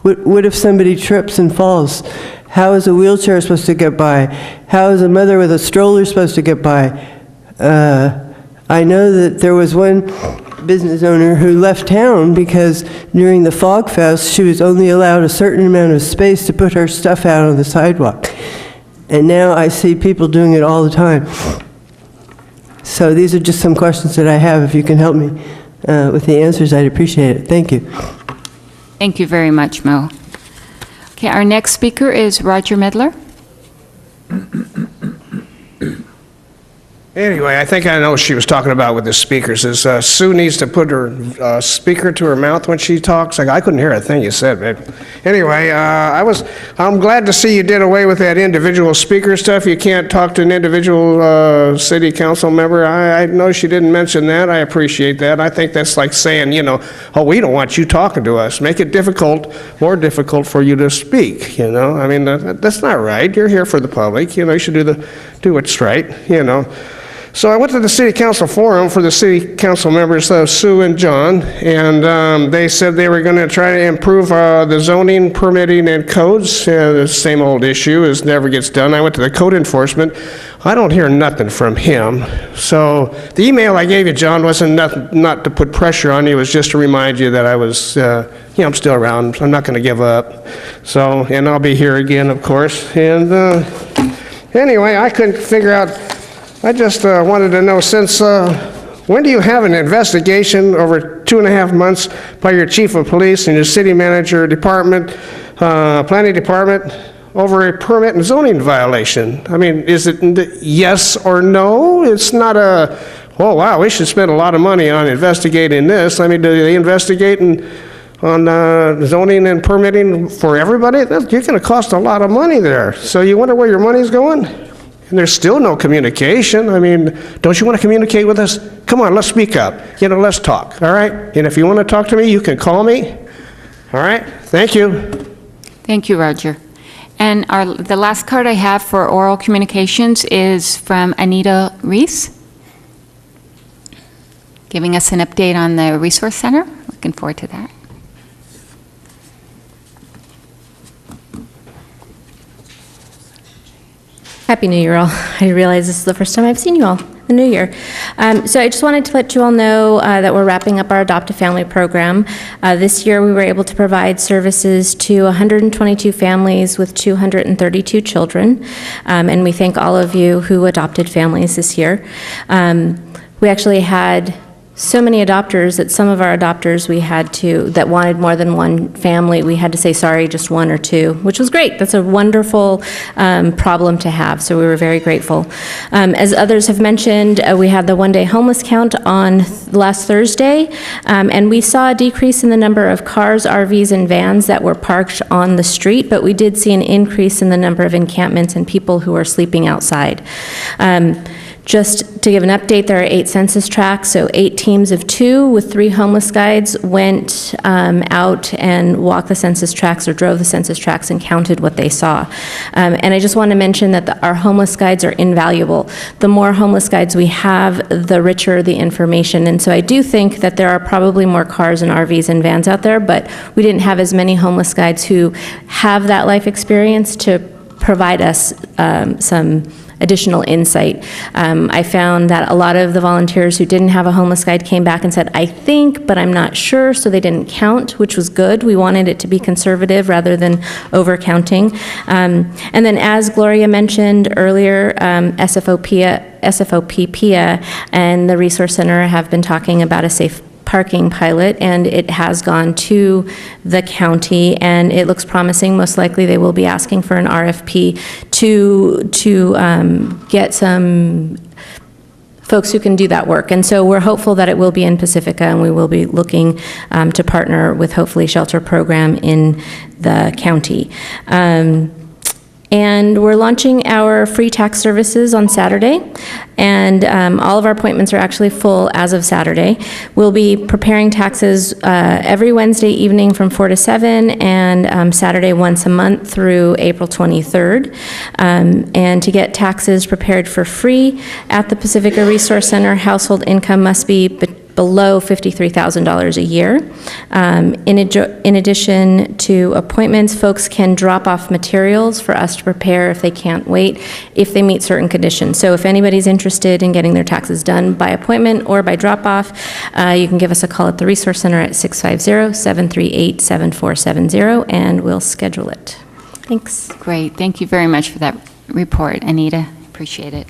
What if somebody trips and falls? How is a wheelchair supposed to get by? How is a mother with a stroller supposed to get by? I know that there was one business owner who left town because during the Fog Fest, she was only allowed a certain amount of space to put her stuff out on the sidewalk. And now I see people doing it all the time. So these are just some questions that I have. If you can help me with the answers, I'd appreciate it. Thank you. Thank you very much, Mo. Okay, our next speaker is Roger Medler. Anyway, I think I know what she was talking about with the speakers, is Sue needs to put her speaker to her mouth when she talks. I couldn't hear a thing you said, babe. Anyway, I'm glad to see you did away with that individual speaker stuff. You can't talk to an individual city council member. I know she didn't mention that. I appreciate that. I think that's like saying, oh, we don't want you talking to us. Make it more difficult for you to speak, I mean, that's not right. You're here for the public. You should do what's right, So I went to the city council forum for the city council members, Sue and John, and they said they were going to try to improve the zoning, permitting, and codes. The same old issue is never gets done. I went to the code enforcement. I don't hear nothing from him. So the email I gave you, John, wasn't not to put pressure on you. It was just to remind you that I was, I'm still around. I'm not going to give up. So, and I'll be here again, of course. And anyway, I couldn't figure out. I just wanted to know, since when do you have an investigation over 2.5 months by your chief of police and your city manager department, planning department, over a permit and zoning violation? I mean, is it yes or no? It's not a, oh wow, we should spend a lot of money on investigating this. I mean, do they investigate on zoning and permitting for everybody? You're going to cost a lot of money there. So you wonder where your money's going? And there's still no communication. I mean, don't you want to communicate with us? Come on, let's speak up. Let's talk, all right? And if you want to talk to me, you can call me. All right? Thank you. Thank you, Roger. And the last card I have for oral communications is from Anita Reese, giving us an update on the Resource Center. Looking forward to that. Happy New Year, all. I realize this is the first time I've seen you all, the New Year. So I just wanted to let you all know that we're wrapping up our Adopt a Family program. This year we were able to provide services to 122 families with 232 children, and we thank all of you who adopted families this year. We actually had so many adopters that some of our adopters that wanted more than one family, we had to say, sorry, just one or two, which was great. That's a wonderful problem to have, so we were very grateful. As others have mentioned, we had the one-day homeless count on last Thursday, and we saw a decrease in the number of cars, RVs, and vans that were parked on the street, but we did see an increase in the number of encampments and people who are sleeping outside. Just to give an update, there are 8 census tracts, so 8 teams of 2 with 3 homeless guides went out and walked the census tracts or drove the census tracts and counted what they saw. And I just want to mention that our homeless guides are invaluable. The more homeless guides we have, the richer the information. And so I do think that there are probably more cars and RVs and vans out there, but we didn't have as many homeless guides who have that life experience to provide us some additional insight. I found that a lot of the volunteers who didn't have a homeless guide came back and said, I think, but I'm not sure, so they didn't count, which was good. We wanted it to be conservative rather than over-counting. And then as Gloria mentioned earlier, SFOP-PIA and the Resource Center have been talking about a safe parking pilot, and it has gone to the county, and it looks promising. Most likely they will be asking for an RFP to get some folks who can do that work. And so we're hopeful that it will be in Pacifica, and we will be looking to partner with hopefully Shelter Program in the county. And we're launching our free tax services on Saturday, and all of our appointments are actually full as of Saturday. We'll be preparing taxes every Wednesday evening from 4 to 7, and Saturday once a month through April 23rd. And to get taxes prepared for free at the Pacifica Resource Center, household income must be below $53,000 a year. In addition to appointments, folks can drop off materials for us to prepare if they can't wait, if they meet certain conditions. So if anybody's interested in getting their taxes done by appointment or by drop-off, you can give us a call at the Resource Center at 650-738-7470, and we'll schedule it. Thanks. Great. Thank you very much for that report, Anita. Appreciate it.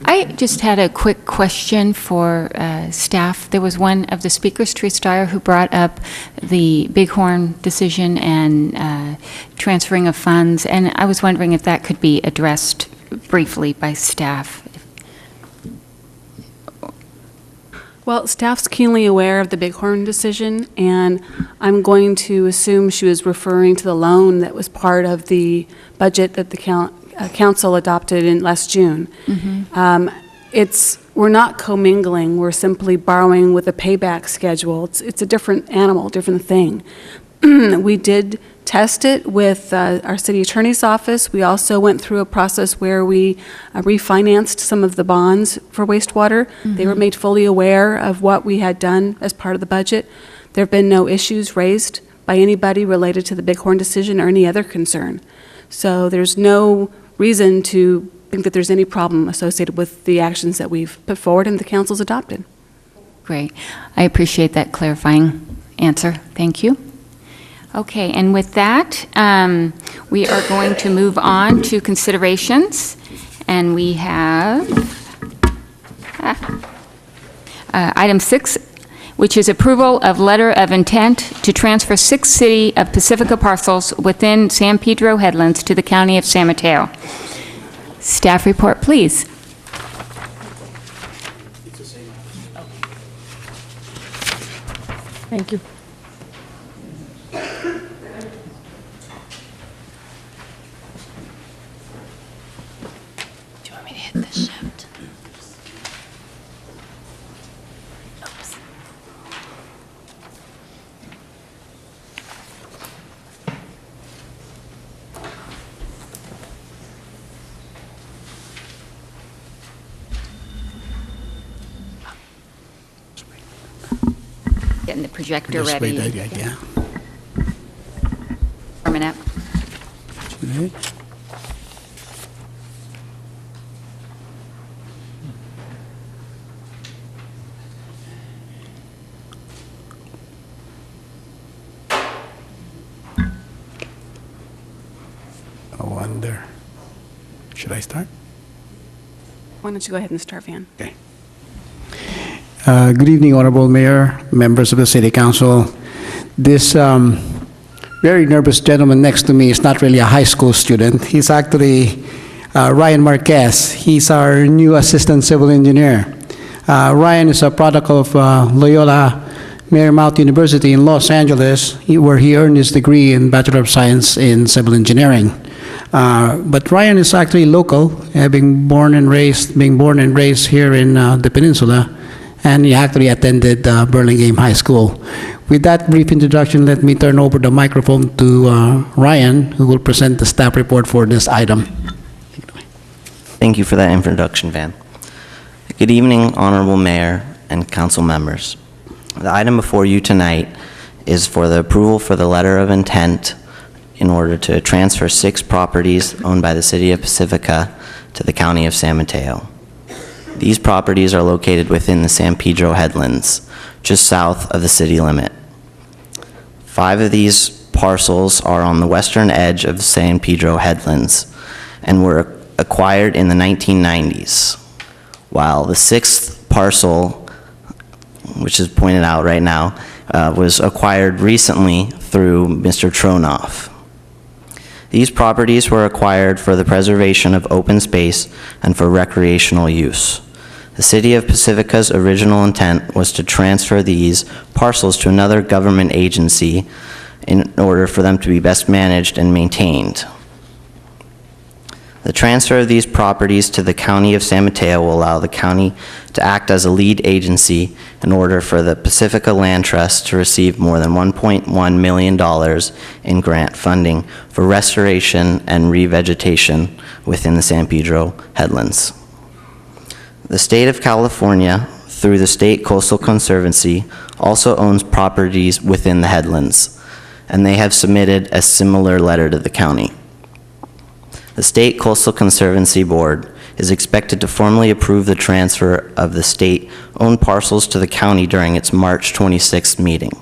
I just had a quick question for staff. There was one of the speakers, Teresa Dyer, who brought up the Bighorn decision and transferring of funds, and I was wondering if that could be addressed briefly by staff. Well, staff's keenly aware of the Bighorn decision, and I'm going to assume she was referring to the loan that was part of the budget that the council adopted in last June. Mm-hmm. We're not commingling, we're simply borrowing with a payback schedule. It's a different animal, different thing. We did test it with our city attorney's office. We also went through a process where we refinanced some of the bonds for wastewater. Mm-hmm. They were made fully aware of what we had done as part of the budget. There have been no issues raised by anybody related to the Bighorn decision or any other concern. So there's no reason to think that there's any problem associated with the actions that we've put forward and the council's adopted. Great. I appreciate that clarifying answer. Thank you. Okay, and with that, we are going to move on to considerations, and we have item 6, which is approval of letter of intent to transfer 6 City of Pacifica parcels within San Pedro Headlands to the County of San Mateo. Staff report, please. Thank you. Do you want me to hit the shift? Oops. Getting the projector ready. Yeah. Warming up. I wonder. Should I start? Why don't you go ahead and start, Van? Okay. Good evening, Honorable Mayor, members of the City Council. This very nervous gentleman next to me is not really a high school student. He's actually Ryan Marquez. He's our new Assistant Civil Engineer. Ryan is a product of Loyola Marymount University in Los Angeles, where he earned his degree in Bachelor of Science in Civil Engineering. But Ryan is actually local, being born and raised here in the peninsula, and he actually attended Burlingame High School. With that brief introduction, let me turn over the microphone to Ryan, who will present the staff report for this item. Thank you for that introduction, Van. Good evening, Honorable Mayor and Council members. The item before you tonight is for the approval for the letter of intent in order to transfer 6 properties owned by the City of Pacifica to the County of San Mateo. These properties are located within the San Pedro Headlands, just south of the city limit. 5 of these parcels are on the western edge of the San Pedro Headlands and were acquired in the 1990s, while the 6th parcel, which is pointed out right now, was acquired recently through Mr. Tronoff. These properties were acquired for the preservation of open space and for recreational use. The City of Pacifica's original intent was to transfer these parcels to another government agency in order for them to be best managed and maintained. The transfer of these properties to the County of San Mateo will allow the county to act as a lead agency in order for the Pacifica Land Trust to receive more than $1.1 million in grant funding for restoration and revegetation within the San Pedro Headlands. The state of California, through the State Coastal Conservancy, also owns properties within the headlands, and they have submitted a similar letter to the county. The State Coastal Conservancy Board is expected to formally approve the transfer of the state-owned parcels to the county during its March 26th meeting.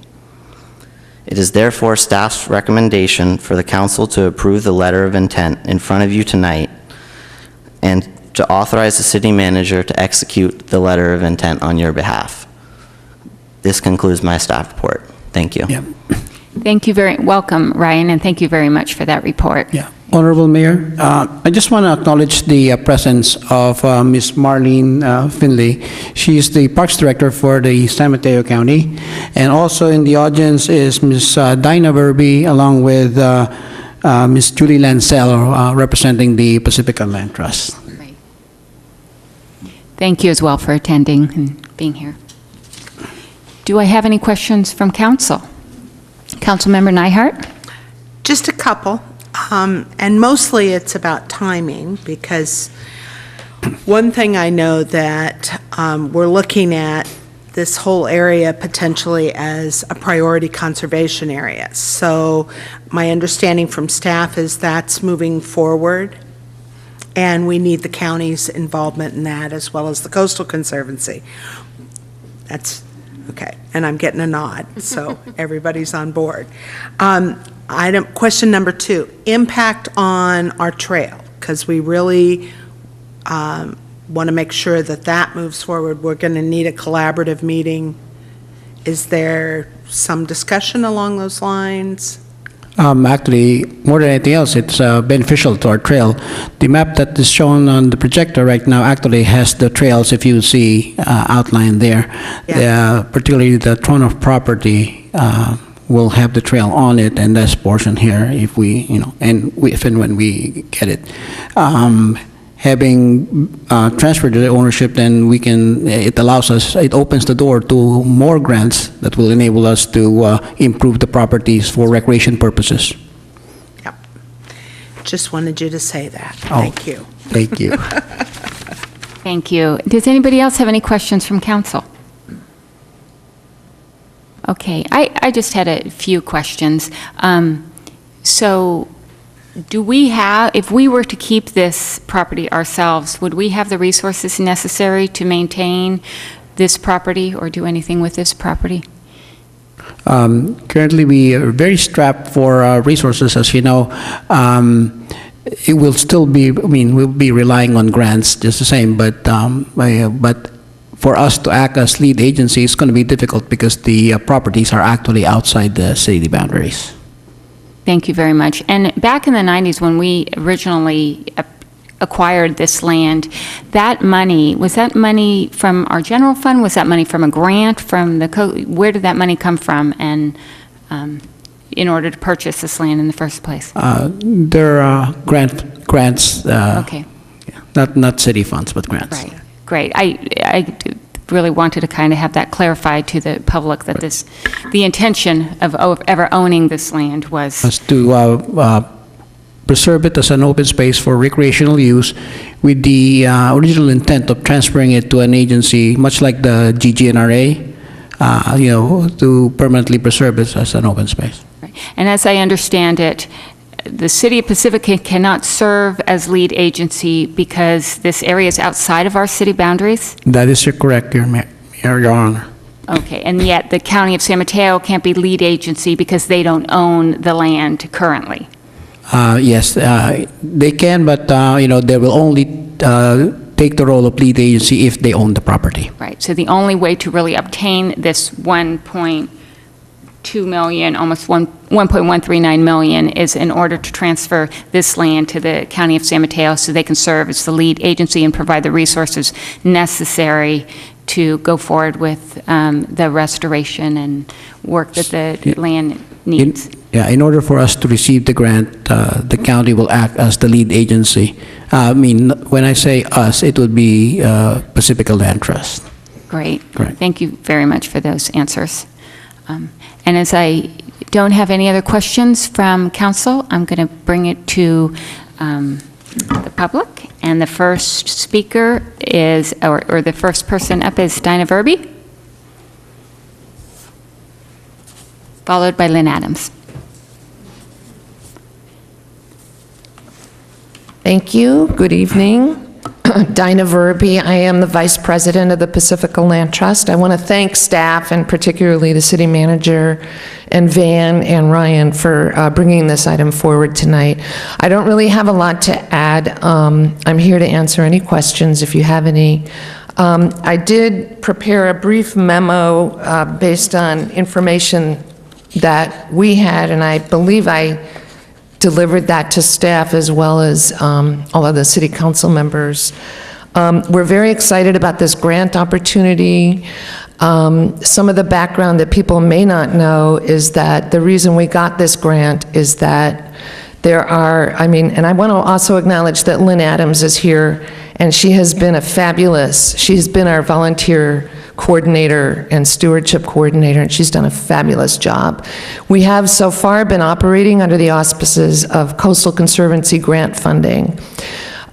It is therefore staff's recommendation for the council to approve the letter of intent in front of you tonight and to authorize the city manager to execute the letter of intent on your behalf. This concludes my staff report. Thank you. Yeah. Thank you welcome, Ryan, and thank you very much for that report. Yeah. Honorable Mayor, I just want to acknowledge the presence of Ms. Marlene Finley. She is the Parks Director for the San Mateo County. And also in the audience is Ms. Dinah Verby, along with Ms. Julie Lancel, representing the Pacifica Land Trust. Right. Thank you as well for attending and being here. Do I have any questions from council? Councilmember Neihardt? Just a couple. And mostly it's about timing, because one thing I know that we're looking at this whole area potentially as a priority conservation area. So my understanding from staff is that's moving forward, and we need the county's involvement in that as well as the Coastal Conservancy. That's okay, and I'm getting a nod, so everybody's on board. Question number 2, impact on our trail, because we really want to make sure that that moves forward. We're going to need a collaborative meeting. Is there some discussion along those lines? Actually, more than anything else, it's beneficial to our trail. The map that is shown on the projector right now actually has the trails, if you see outlined there. Yeah. Particularly the Tronoff property will have the trail on it, and this portion here, if we, if and when we get it. Having transferred the ownership, then we can, it allows us, it opens the door to more grants that will enable us to improve the properties for recreation purposes. Yep. Just wanted you to say that. Oh, thank you. Thank you. Thank you. Does anybody else have any questions from council? Okay, I just had a few questions. So do we have, if we were to keep this property ourselves, would we have the resources necessary to maintain this property or do anything with this property? Currently, we are very strapped for resources, as you know. It will still be, we'll be relying on grants just the same, but for us to act as lead agency is going to be difficult because the properties are actually outside the city boundaries. Thank you very much. And back in the 90s, when we originally acquired this land, that money, was that money from our general fund? Was that money from a grant from the, where did that money come from? And in order to purchase this land in the first place? There are grants. Okay. Not city funds, but grants. Right. Great. I really wanted to kind of have that clarified to the public that this, the intention of ever owning this land was to preserve it as an open space for recreational use with the original intent of transferring it to an agency, much like the GGNRA, to permanently preserve it as an open space. Right. And as I understand it, the City of Pacifica cannot serve as lead agency because this area is outside of our city boundaries? That is correct, Your Honor. Okay, and yet the County of San Mateo can't be lead agency because they don't own the land currently? Yes, they can, but, they will only take the role of lead agency if they own the property. Right, so the only way to really obtain this 1.2 million, almost 1.139 million, is in order to transfer this land to the County of San Mateo so they can serve as the lead agency and provide the resources necessary to go forward with the restoration and work that the land needs. In order for us to receive the grant, the county will act as the lead agency. When I say us, it would be Pacifica Land Trust. Great. Thank you very much for those answers. And as I don't have any other questions from council, I'm going to bring it to the public. And the first speaker is, or the first person up is Dinah Verby, followed by Lynn Adams. Thank you. Good evening. Dinah Verby. I am the Vice President of the Pacifica Land Trust. I want to thank staff and particularly the City Manager and Van and Ryan for bringing this item forward tonight. I don't really have a lot to add. I'm here to answer any questions if you have any. I did prepare a brief memo based on information that we had, and I believe I delivered that to staff as well as all of the city council members. We're very excited about this grant opportunity. Some of the background that people may not know is that the reason we got this grant is that there are, and I want to also acknowledge that Lynn Adams is here, and she has been she's been our volunteer coordinator and stewardship coordinator, and she's done a fabulous job. We have so far been operating under the auspices of Coastal Conservancy grant funding,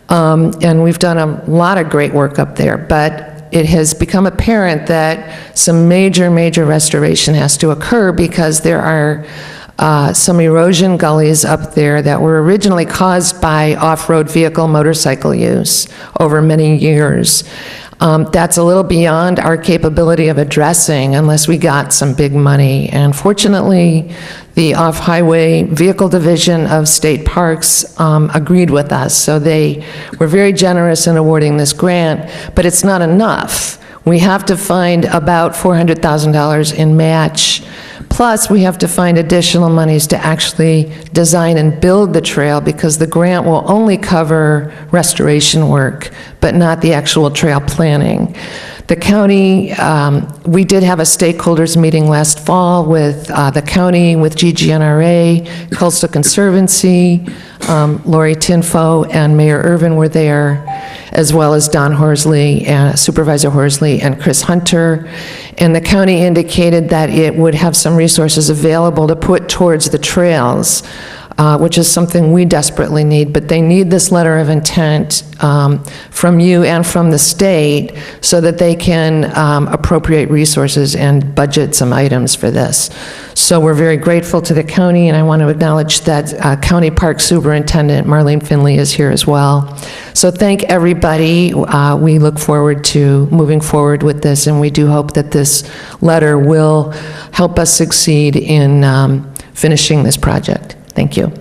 and we've done a lot of great work up there, but it has become apparent that some major restoration has to occur because there are some erosion gullies up there that were originally caused by off-road vehicle motorcycle use over many years. That's a little beyond our capability of addressing unless we got some big money. And fortunately, the Off-Highway Vehicle Division of State Parks agreed with us. So they were very generous in awarding this grant, but it's not enough. We have to find about $400,000 in match. Plus, we have to find additional monies to actually design and build the trail because the grant will only cover restoration work, but not the actual trail planning. The county, we did have a stakeholders meeting last fall with the county, with GGNRA, Coastal Conservancy, Lori Tinfo and Mayor Irvin were there, as well as Don Horsley, Supervisor Horsley, and Chris Hunter. And the county indicated that it would have some resources available to put towards the trails, which is something we desperately need, but they need this letter of intent from you and from the state so that they can appropriate resources and budget some items for this. So we're very grateful to the county, and I want to acknowledge that County Park Superintendent Marlene Finley is here as well. So thank everybody. We look forward to moving forward with this, and we do hope that this letter will help us succeed in finishing this project. Thank you.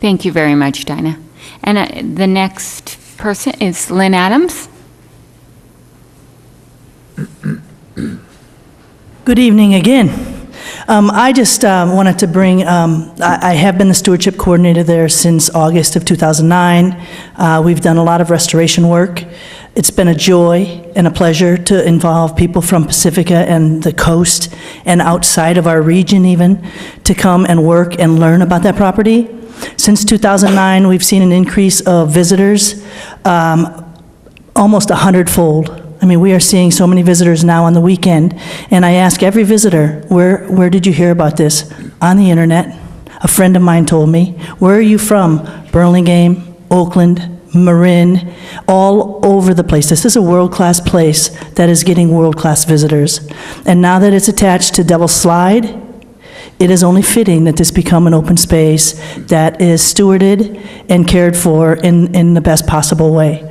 Thank you very much, Dinah. And the next person is Lynn Adams. Good evening again. I just wanted to bring, I have been the stewardship coordinator there since August of 2009. We've done a lot of restoration work. It's been a joy and a pleasure to involve people from Pacifica and the coast and outside of our region even to come and work and learn about that property. Since 2009, we've seen an increase of visitors, almost 100-fold. I mean, we are seeing so many visitors now on the weekend, and I ask every visitor, where did you hear about this? On the internet. A friend of mine told me. Where are you from? Burlingame, Oakland, Marin, all over the place. This is a world-class place that is getting world-class visitors. And now that it's attached to Devil's Slide, it is only fitting that this become an open space that is stewarded and cared for in the best possible way.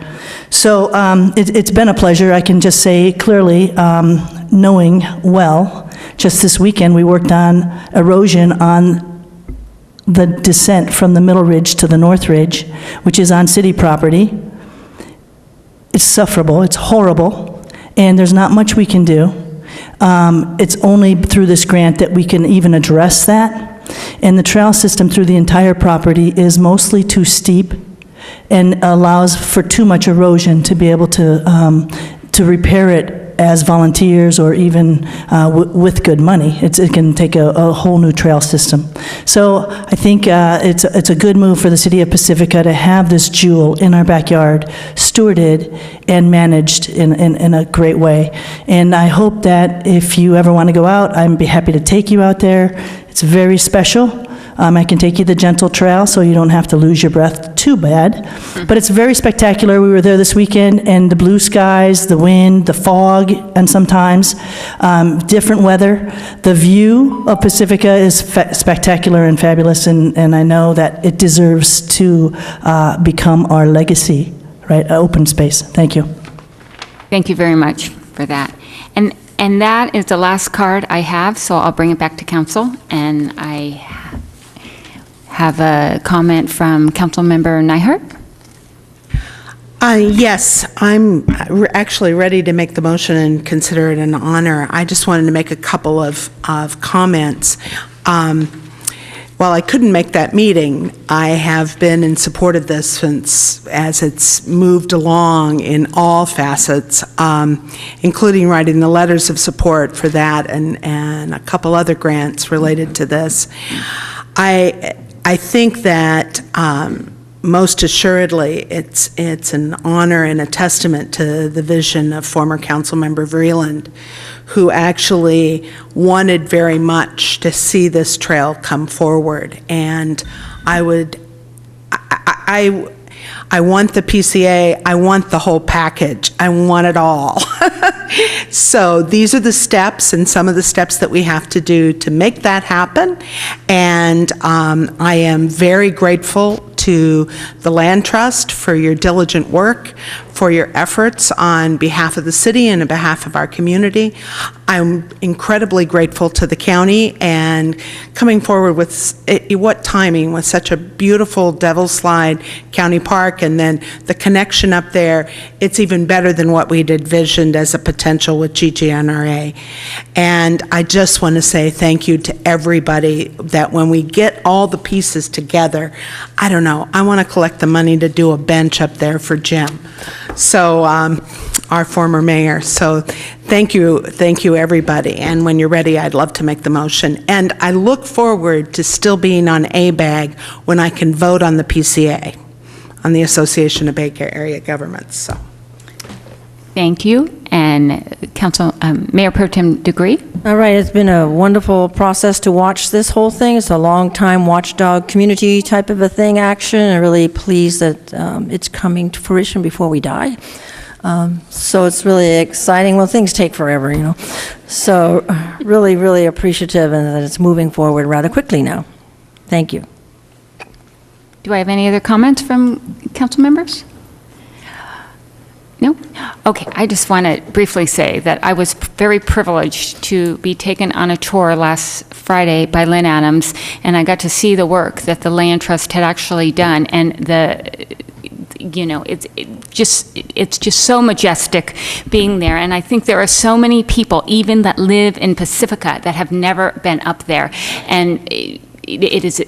So it's been a pleasure. I can just say clearly, knowing well, just this weekend we worked on erosion on the descent from the Middle Ridge to the North Ridge, which is on city property. It's sufferable, it's horrible, and there's not much we can do. It's only through this grant that we can even address that. And the trail system through the entire property is mostly too steep and allows for too much erosion to be able to repair it as volunteers or even with good money. It can take a whole new trail system. So I think it's a good move for the city of Pacifica to have this jewel in our backyard, stewarded and managed in a great way. And I hope that if you ever want to go out, I'd be happy to take you out there. It's very special. I can take you the gentle trail so you don't have to lose your breath too bad. But it's very spectacular. We were there this weekend, and the blue skies, the wind, the fog, and sometimes different weather. The view of Pacifica is spectacular and fabulous, and I know that it deserves to become our legacy, right? Open space. Thank you. Thank you very much for that. And that is the last card I have, so I'll bring it back to council. And I have a comment from Councilmember Nyhart. Yes, I'm actually ready to make the motion and consider it an honor. I just wanted to make a couple of comments. While I couldn't make that meeting, I have been in support of this since as it's moved along in all facets, including writing the letters of support for that and a couple other grants related to this. I think that most assuredly it's an honor and a testament to the vision of former Councilmember Vreeland, who actually wanted very much to see this trail come forward. And I want the PCA, I want the whole package, I want it all. So these are the steps and some of the steps that we have to do to make that happen. And I am very grateful to the Land Trust for your diligent work, for your efforts on behalf of the city and on behalf of our community. I'm incredibly grateful to the county and coming forward with what timing with such a beautiful Devil's Slide County Park, and then the connection up there. It's even better than what we'd envisioned as a potential with GGNRA. And I just want to say thank you to everybody that when we get all the pieces together, I don't know, I want to collect the money to do a bench up there for Jim. So our former mayor. So thank you everybody. And when you're ready, I'd love to make the motion. And I look forward to still being on ABAG when I can vote on the PCA, on the Association of Bay Area Governments. So. Thank you. And Mayor Pro Tem Degree. All right, it's been a wonderful process to watch this whole thing. It's a long-time watchdog community type of a thing, action. I'm really pleased that it's coming to fruition before we die. So it's really exciting. Well, things take forever, you know. So really, really appreciative and that it's moving forward rather quickly now. Thank you. Do I have any other comments from council members? No? Okay, I just want to briefly say that I was very privileged to be taken on a tour last Friday by Lynn Adams, and I got to see the work that the Land Trust had actually done, and it's just so majestic being there. And I think there are so many people, even that live in Pacifica, that have never been up there. And it is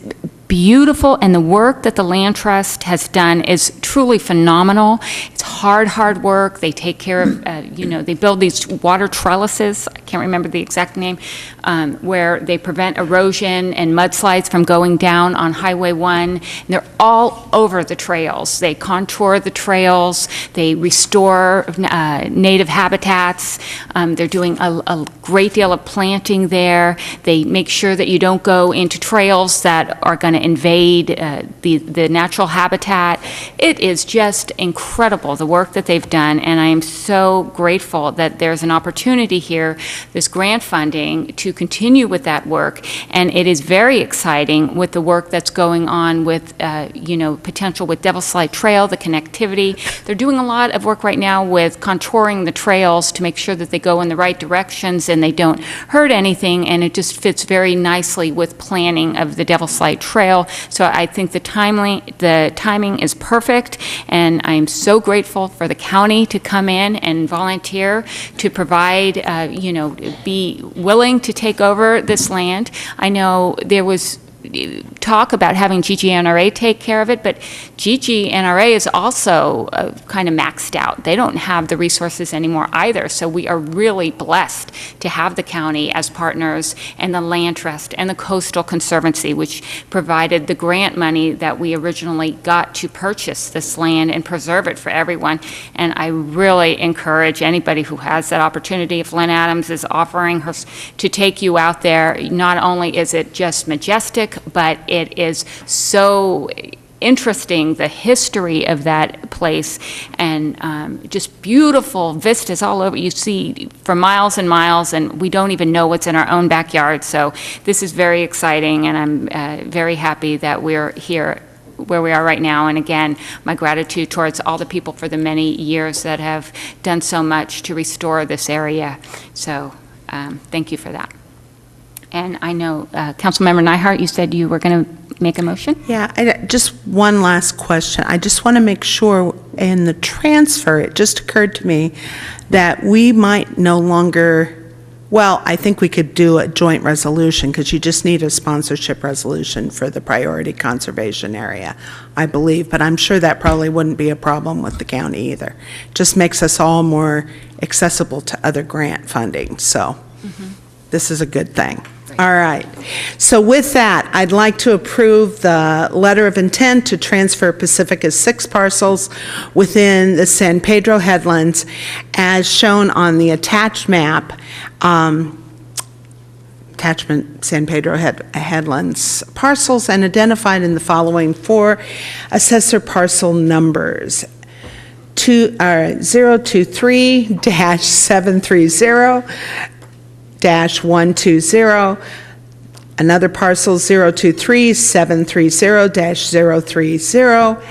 beautiful, and the work that the Land Trust has done is truly phenomenal. It's hard work. They take care of, they build these water trellises, I can't remember the exact name, where they prevent erosion and mudslides from going down on Highway 1. And they're all over the trails. They contour the trails. They restore native habitats. They're doing a great deal of planting there. They make sure that you don't go into trails that are going to invade the natural habitat. It is just incredible, the work that they've done, and I am so grateful that there's an opportunity here, this grant funding, to continue with that work. And it is very exciting with the work that's going on with, potential with Devil's Slide Trail, the connectivity. They're doing a lot of work right now with contouring the trails to make sure that they go in the right directions and they don't hurt anything, and it just fits very nicely with planning of the Devil's Slide Trail. So I think the timing is perfect, and I'm so grateful for the county to come in and volunteer to provide, be willing to take over this land. I know there was talk about having GGNRA take care of it, but GGNRA is also kind of maxed out. They don't have the resources anymore either, so we are really blessed to have the county as partners, and the Land Trust and the Coastal Conservancy, which provided the grant money that we originally got to purchase this land and preserve it for everyone. And I really encourage anybody who has that opportunity, if Lynn Adams is offering her to take you out there, not only is it just majestic, but it is so interesting, the history of that place, and just beautiful vistas all over. You see for miles and miles, and we don't even know what's in our own backyard. So this is very exciting, and I'm very happy that we're here where we are right now. And again, my gratitude towards all the people for the many years that have done so much to restore this area. So thank you for that. And I know, Councilmember Neihardt, you said you were going to make a motion? Yeah, just one last question. I just want to make sure in the transfer, it just occurred to me that we might no longer, well, I think we could do a joint resolution, because you just need a sponsorship resolution for the priority conservation area, I believe, but I'm sure that probably wouldn't be a problem with the county either. Just makes us all more accessible to other grant funding, so this is a good thing. All right. So with that, I'd like to approve the letter of intent to transfer Pacifica's 6 parcels within the San Pedro headlands as shown on the attached map, attachment San Pedro headlands parcels, and identified in the following 4 assessor parcel numbers. 023-730-120, another parcel 023-730-030,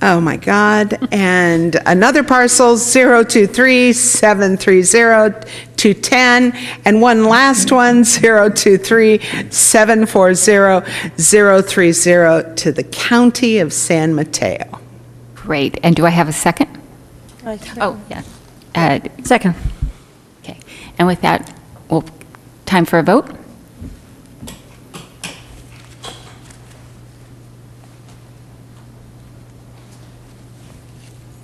oh my God, and another parcel 023-730-210, and one last one 023-740-030 to the County of San Mateo. Great. And do I have a second? Oh, yeah. Second. Okay. And with that, time for a vote?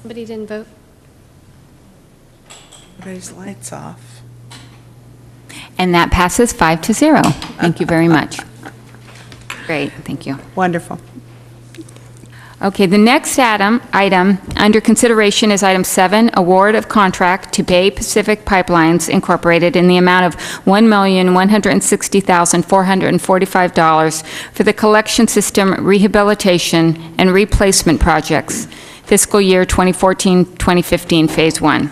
Somebody didn't vote? Everybody's lights off. And that passes 5-0. Thank you very much. Great, thank you. Wonderful. Okay, the next item under consideration is item 7, award of contract to Bay Pacific Pipelines Incorporated in the amount of $1,160,445 for the collection system rehabilitation and replacement projects, fiscal year 2014-2015, Phase 1.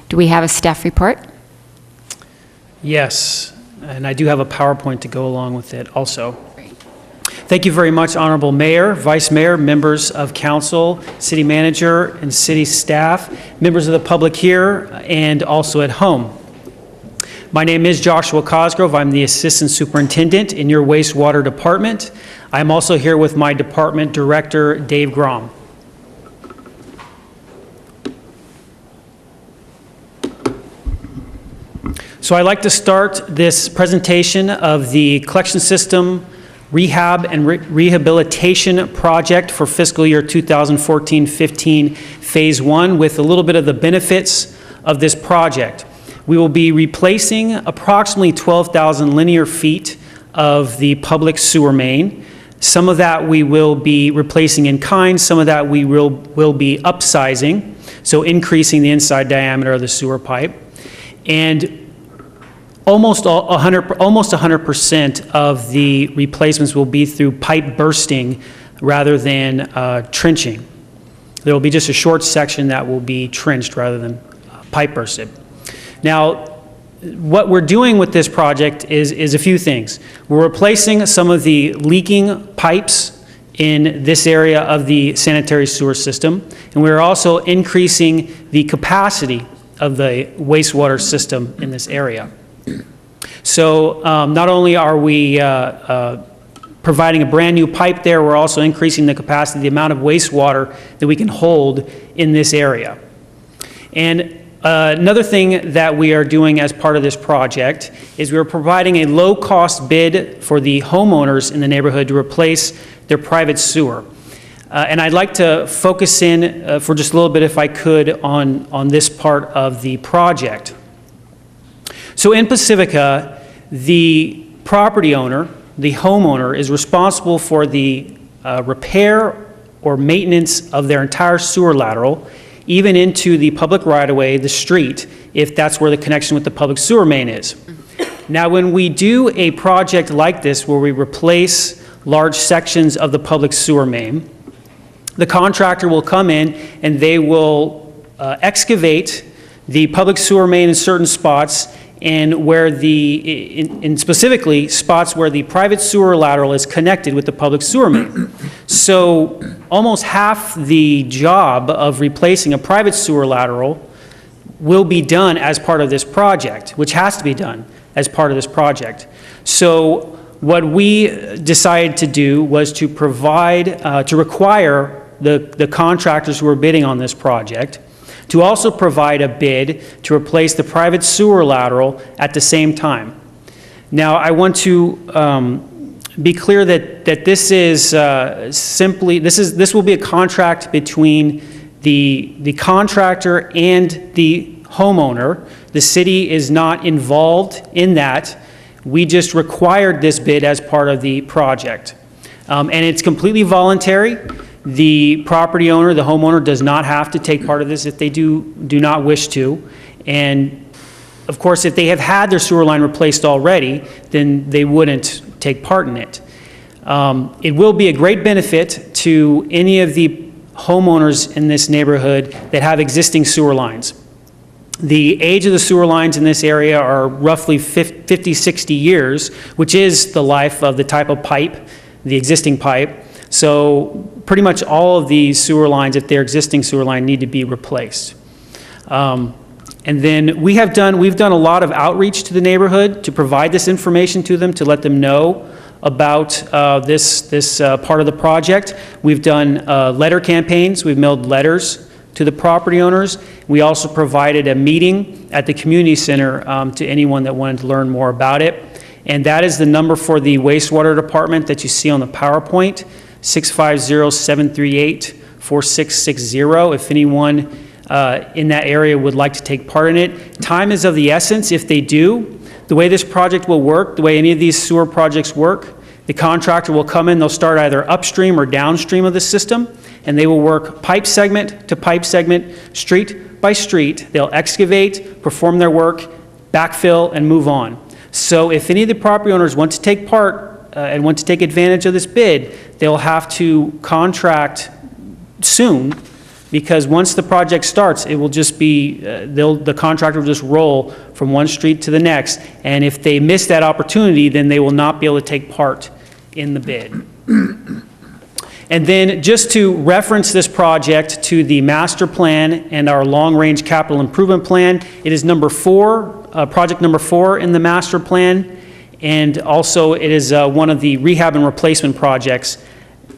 Do we have a staff report? Yes, and I do have a PowerPoint to go along with it also. Thank you very much, Honorable Mayor, Vice Mayor, members of council, city manager, and city staff, members of the public here, and also at home. My name is Joshua Cosgrove. I'm the Assistant Superintendent in your wastewater department. I'm also here with my department director, Dave Grom. So I'd like to start this presentation of the collection system rehab and rehabilitation project for fiscal year 2014-15 Phase 1 with a little bit of the benefits of this project. We will be replacing approximately 12,000 linear feet of the public sewer main. Some of that we will be replacing in kind, some of that we will be upsizing, so increasing the inside diameter of the sewer pipe. And almost 100% of the replacements will be through pipe bursting rather than trenching. There will be just a short section that will be trenched rather than pipe bursted. Now, what we're doing with this project is a few things. We're replacing some of the leaking pipes in this area of the sanitary sewer system, and we're also increasing the capacity of the wastewater system in this area. So not only are we providing a brand new pipe there, we're also increasing the capacity, the amount of wastewater that we can hold in this area. And another thing that we are doing as part of this project is we're providing a low-cost bid for the homeowners in the neighborhood to replace their private sewer. And I'd like to focus in for just a little bit, if I could, on this part of the project. So in Pacifica, the property owner, the homeowner, is responsible for the repair or maintenance of their entire sewer lateral, even into the public right-of-way, the street, if that's where the connection with the public sewer main is. Now, when we do a project like this, where we replace large sections of the public sewer main, the contractor will come in and they will excavate the public sewer main in certain spots, and where in specifically spots where the private sewer lateral is connected with the public sewer main. So almost half the job of replacing a private sewer lateral will be done as part of this project, which has to be done as part of this project. So what we decided to do was to provide, to require the contractors who are bidding on this project to also provide a bid to replace the private sewer lateral at the same time. Now, I want to be clear that this is this will be a contract between the contractor and the homeowner. The city is not involved in that. We just required this bid as part of the project. And it's completely voluntary. The property owner, the homeowner, does not have to take part of this if they do not wish to. And of course, if they have had their sewer line replaced already, then they wouldn't take part in it. It will be a great benefit to any of the homeowners in this neighborhood that have existing sewer lines. The age of the sewer lines in this area are roughly 50, 60 years, which is the life of the type of pipe, the existing pipe. So pretty much all of these sewer lines, if they're existing sewer line, need to be replaced. And then we've done a lot of outreach to the neighborhood to provide this information to them, to let them know about this part of the project. We've done letter campaigns. We've mailed letters to the property owners. We also provided a meeting at the community center to anyone that wanted to learn more about it. And that is the number for the wastewater department that you see on the PowerPoint, 650-738-4660. If anyone in that area would like to take part in it. Time is of the essence if they do. The way this project will work, the way any of these sewer projects work, the contractor will come in, they'll start either upstream or downstream of the system, and they will work pipe segment to pipe segment, street by street. They'll excavate, perform their work, backfill, and move on. So if any of the property owners want to take part and want to take advantage of this bid, they'll have to contract soon, because once the project starts, it will just be, the contractor will just roll from one street to the next, and if they miss that opportunity, then they will not be able to take part in the bid. And then just to reference this project to the master plan and our long-range capital improvement plan, it is number 4, project number 4 in the master plan, and also it is one of the rehab and replacement projects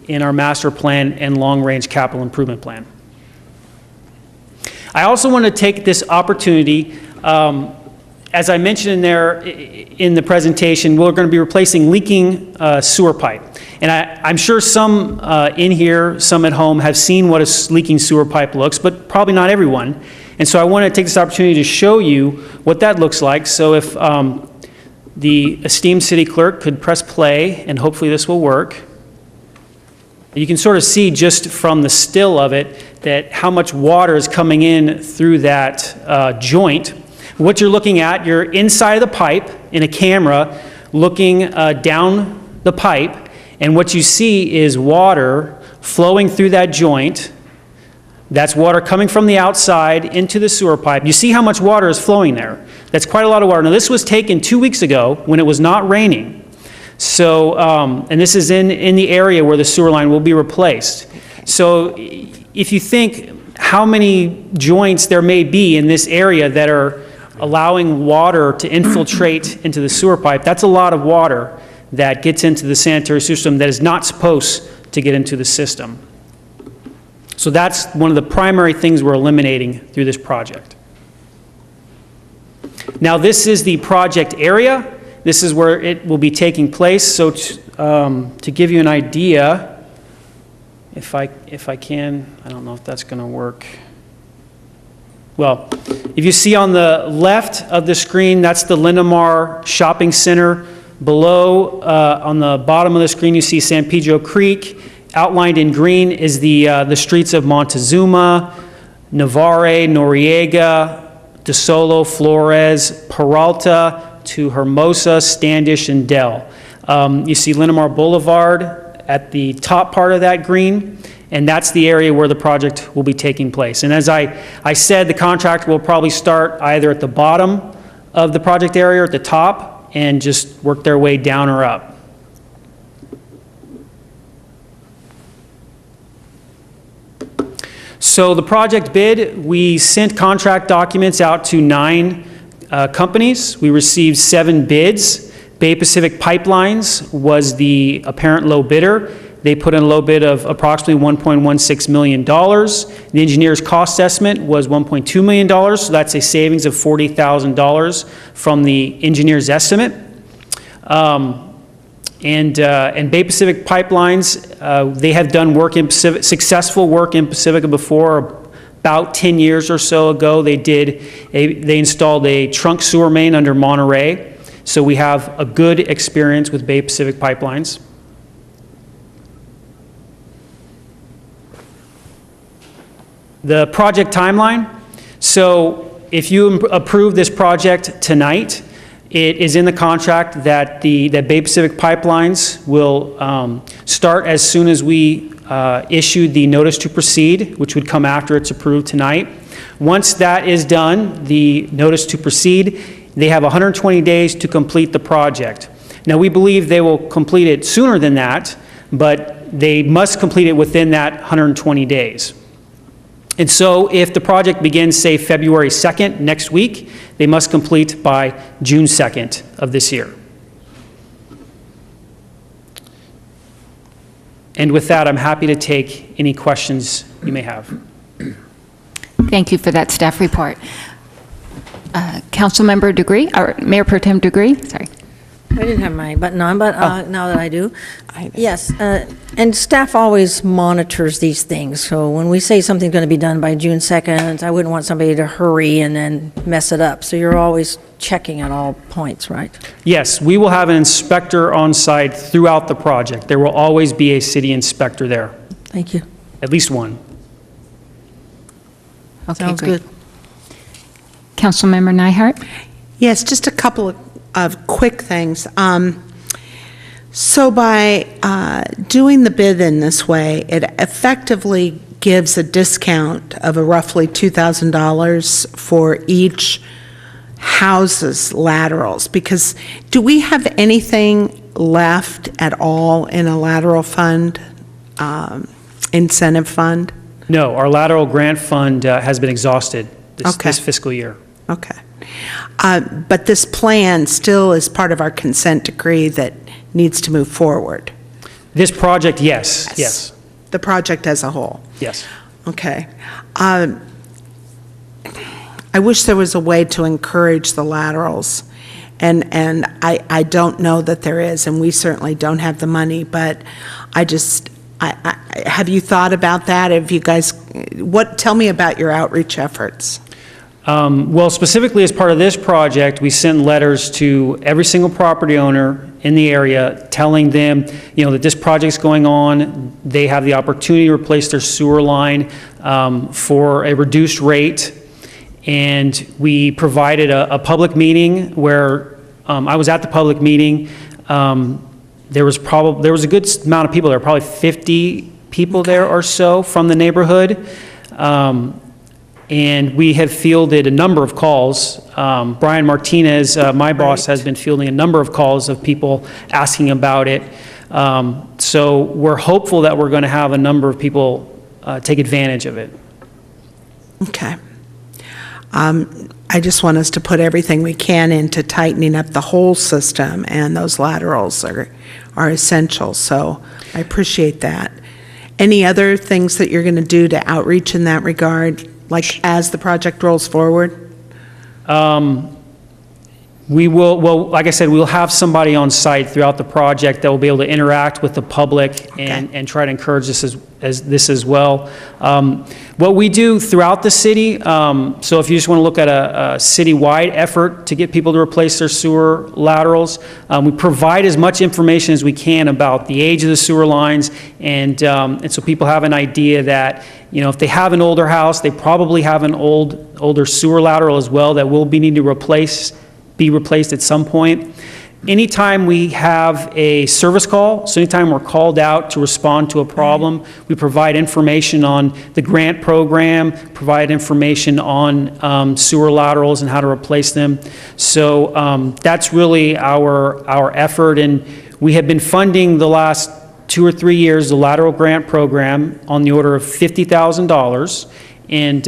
in our master plan and long-range capital improvement plan. I also want to take this opportunity As I mentioned in there in the presentation, we're going to be replacing leaking sewer pipe. And I'm sure some in here, some at home, have seen what a leaking sewer pipe looks, but probably not everyone. And so I want to take this opportunity to show you what that looks like. So if the esteemed city clerk could press play, and hopefully this will work. You can sort of see just from the still of it that how much water is coming in through that joint. What you're looking at, you're inside of the pipe in a camera looking down the pipe, and what you see is water flowing through that joint. That's water coming from the outside into the sewer pipe. You see how much water is flowing there. That's quite a lot of water. Now, this was taken 2 weeks ago when it was not raining. So, and this is in the area where the sewer line will be replaced. So if you think how many joints there may be in this area that are allowing water to infiltrate into the sewer pipe, that's a lot of water that gets into the sanitary system that is not supposed to get into the system. So that's one of the primary things we're eliminating through this project. Now, this is the project area. This is where it will be taking place. So to give you an idea, if I can, I don't know if that's going to work. Well, if you see on the left of the screen, that's the Linamar Shopping Center. Below, on the bottom of the screen, you see San Pedro Creek. Outlined in green is the streets of Montezuma, Navarre, Noriega, De Solo, Flores, Peralta, to Hermosa, Standish, and Dell. You see Linamar Boulevard at the top part of that green, and that's the area where the project will be taking place. And as I said, the contract will probably start either at the bottom of the project area or at the top and just work their way down or up. So the project bid, we sent contract documents out to 9 companies. We received 7 bids. Bay Pacific Pipelines was the apparent low bidder. They put in a low bid of approximately $1.16 million. The engineer's cost estimate was $1.2 million, so that's a savings of $40,000 from the engineer's estimate. And Bay Pacific Pipelines, they have done work in successful work in Pacifica before. About 10 years or so ago, they installed a trunk sewer main under Monterey. So we have a good experience with Bay Pacific Pipelines. The project timeline. So if you approve this project tonight, it is in the contract that that Bay Pacific Pipelines will start as soon as we issue the notice to proceed, which would come after it's approved tonight. Once that is done, the notice to proceed, they have 120 days to complete the project. Now, we believe they will complete it sooner than that, but they must complete it within that 120 days. And so if the project begins, say, February 2nd, next week, they must complete by June 2nd of this year. And with that, I'm happy to take any questions you may have. Thank you for that staff report. Councilmember Degree, or Mayor Pro Tem Degree, sorry. I didn't have my button on, but now that I do. Yes, and staff always monitors these things, so when we say something's going to be done by June 2nd, I wouldn't want somebody to hurry and then mess it up. So you're always checking at all points, right? Yes, we will have an inspector on site throughout the project. There will always be a city inspector there. Thank you. At least one. Okay, Sounds great. good. Councilmember Neihardt? Yes, just a couple of quick things. So by doing the bid in this way, it effectively gives a discount of a roughly $2,000 for each house's laterals. Because do we have anything left at all in a lateral fund, incentive fund? No, our lateral grant fund has been exhausted this fiscal year. Okay. But this plan still is part of our consent decree that needs to move forward? This project, yes. The project as a whole? Yes. Okay. I wish there was a way to encourage the laterals. And I don't know that there is, and we certainly don't have the money, but have you thought about that? Have you guys, tell me about your outreach efforts. Well, specifically as part of this project, we sent letters to every single property owner in the area telling them, that this project's going on. They have the opportunity to replace their sewer line for a reduced rate. And we provided a public meeting where I was at the public meeting. There was a good amount of people there, probably 50 people there or so from the neighborhood. And we have fielded a number of calls. Brian Martinez, my boss, has been fielding a number of calls of people asking about it. So we're hopeful that we're going to have a number of people take advantage of it. Okay. I just want us to put everything we can into tightening up the whole system, and those laterals are essential, so I appreciate that. Any other things that you're going to do to outreach in that regard, like as the project rolls forward? We will, well, like I said, we'll have somebody on site throughout the project that will be able to interact with the public and try to encourage this as well. What we do throughout the city, so if you just want to look at a citywide effort to get people to replace their sewer laterals, we provide as much information as we can about the age of the sewer lines, and so people have an idea that, if they have an older house, they probably have an older sewer lateral as well that will be needed to be replaced at some point. Anytime we have a service call, so anytime we're called out to respond to a problem, we provide information on the grant program, provide information on sewer laterals and how to replace them. So that's really our effort, and we have been funding the last 2 or 3 years the lateral grant program on the order of $50,000, and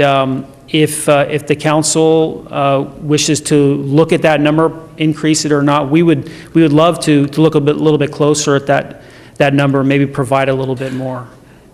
if the council wishes to look at that number, increase it or not, we would love to look a little bit closer at that number, maybe provide a little bit more.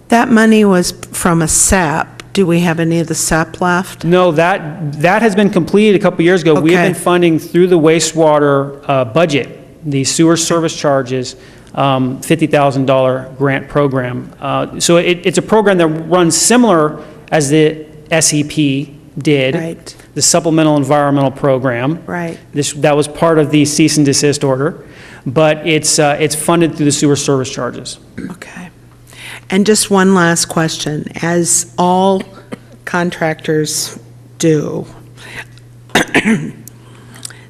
That money was from a SEP. Do we have any of the SEP left? No, that has been completed a couple years ago. Okay. We have been funding through the wastewater budget, the sewer service charges, $50,000 grant program. So it's a program that runs similar as the SEP did, right. The Supplemental Environmental Program. Right. That was part of the cease and desist order, but it's funded through the sewer service charges. Okay. And just one last question. As all contractors do,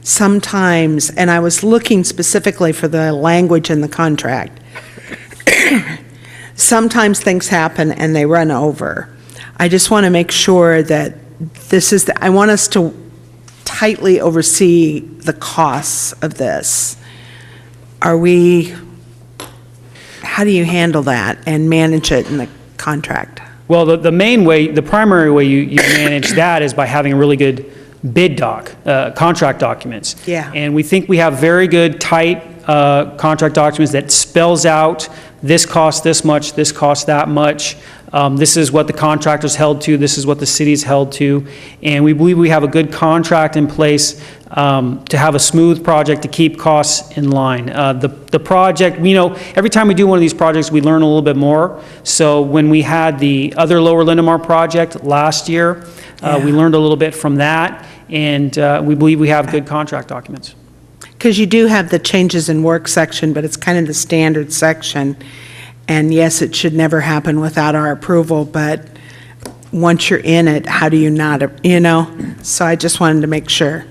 sometimes, and I was looking specifically for the language in the contract, sometimes things happen and they run over. I just want to make sure that I want us to tightly oversee the costs of this. How do you handle that and manage it in the contract? Well, the primary way you manage that is by having a really good bid contract documents. Yeah. And we think we have very good, tight contract documents that spells out this costs this much, this costs that much. This is what the contractor's held to, this is what the city's held to, and we believe we have a good contract in place to have a smooth project to keep costs in line. The project, every time we do one of these projects, we learn a little bit more. So when we had the other Lower Lindemar project last year, we learned a little bit from that, and we believe we have good contract documents. Because you do have the changes in work section, but it's kind of the standard section. And yes, it should never happen without our approval, but once you're in it, how do you not, So I just wanted to make sure.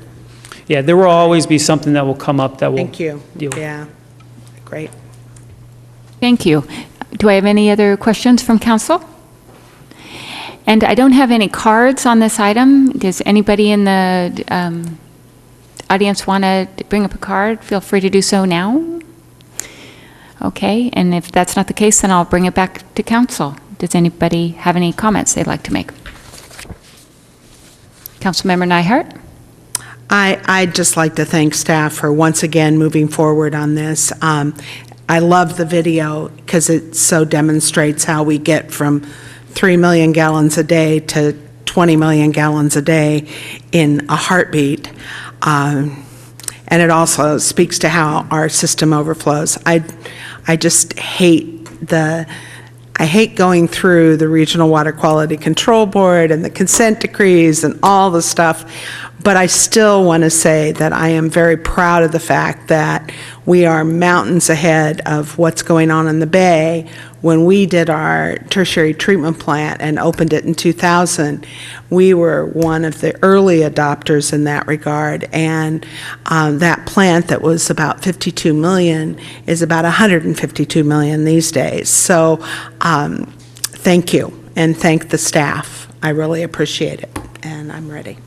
Yeah, there will always be something that will come up that will Thank you. deal with. Yeah, great. Thank you. Do I have any other questions from council? And I don't have any cards on this item. Does anybody in the audience want to bring up a card? Feel free to do so now. Okay, and if that's not the case, then I'll bring it back to council. Does anybody have any comments they'd like to make? Councilmember Neihardt? I'd just like to thank staff for once again moving forward on this. I love the video because it so demonstrates how we get from 3 million gallons a day to 20 million gallons a day in a heartbeat. And it also speaks to how our system overflows. I just hate I hate going through the Regional Water Quality Control Board and the consent decrees and all the stuff, but I still want to say that I am very proud of the fact that we are mountains ahead of what's going on in the Bay. When we did our tertiary treatment plant and opened it in 2000, we were one of the early adopters in that regard, and that plant that was about 52 million is about 152 million these days. So thank you, and thank the staff. I really appreciate it, and I'm ready.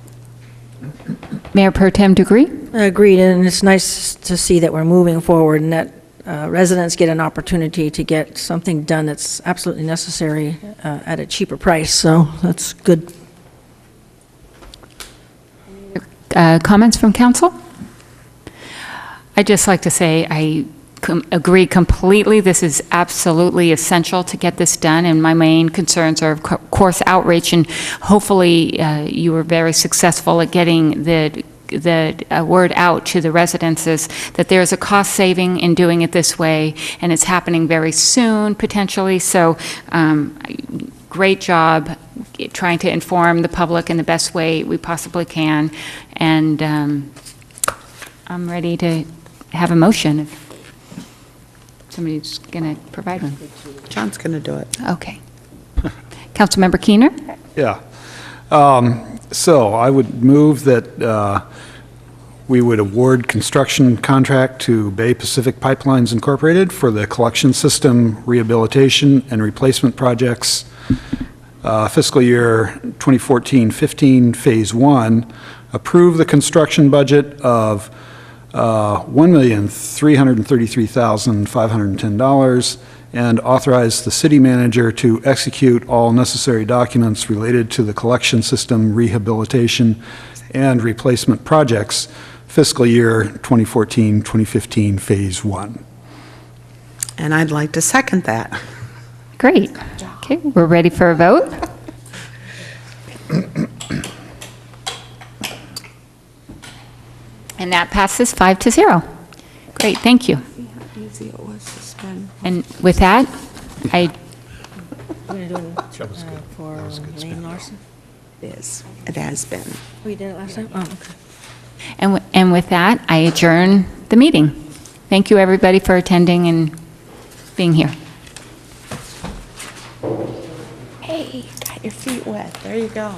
Mayor Pro Tem Degree? Agreed, and it's nice to see that we're moving forward and that residents get an opportunity to get something done that's absolutely necessary at a cheaper price, so that's good. Comments from council? I'd just like to say I agree completely. This is absolutely essential to get this done, and my main concerns are, of course, outreach, and hopefully you were very successful at getting the word out to the residences that there's a cost saving in doing it this way, and it's happening very soon, potentially. So great job trying to inform the public in the best way we possibly can, and I'm ready to have a motion if somebody's going to provide one. John's going to do it. Okay. Councilmember Keener? Yeah. So I would move that we would award construction contract to Bay Pacific Pipelines Incorporated for the collection system rehabilitation and replacement projects fiscal year 2014-15, Phase 1. Approve the construction budget of $1,333,510 and authorize the city manager to execute all necessary documents related to the collection system rehabilitation and replacement projects fiscal year 2014-2015, Phase 1. And I'd like to second that. Great. Okay, we're ready for a vote. And that passes 5-0. Great, thank you. And with that, We're going to do it for Lane Larson? It is. It has been. We did it last time? Oh, okay. and with that, I adjourn the meeting. Thank you, everybody, for attending and being here. Hey, got your feet wet. There you go.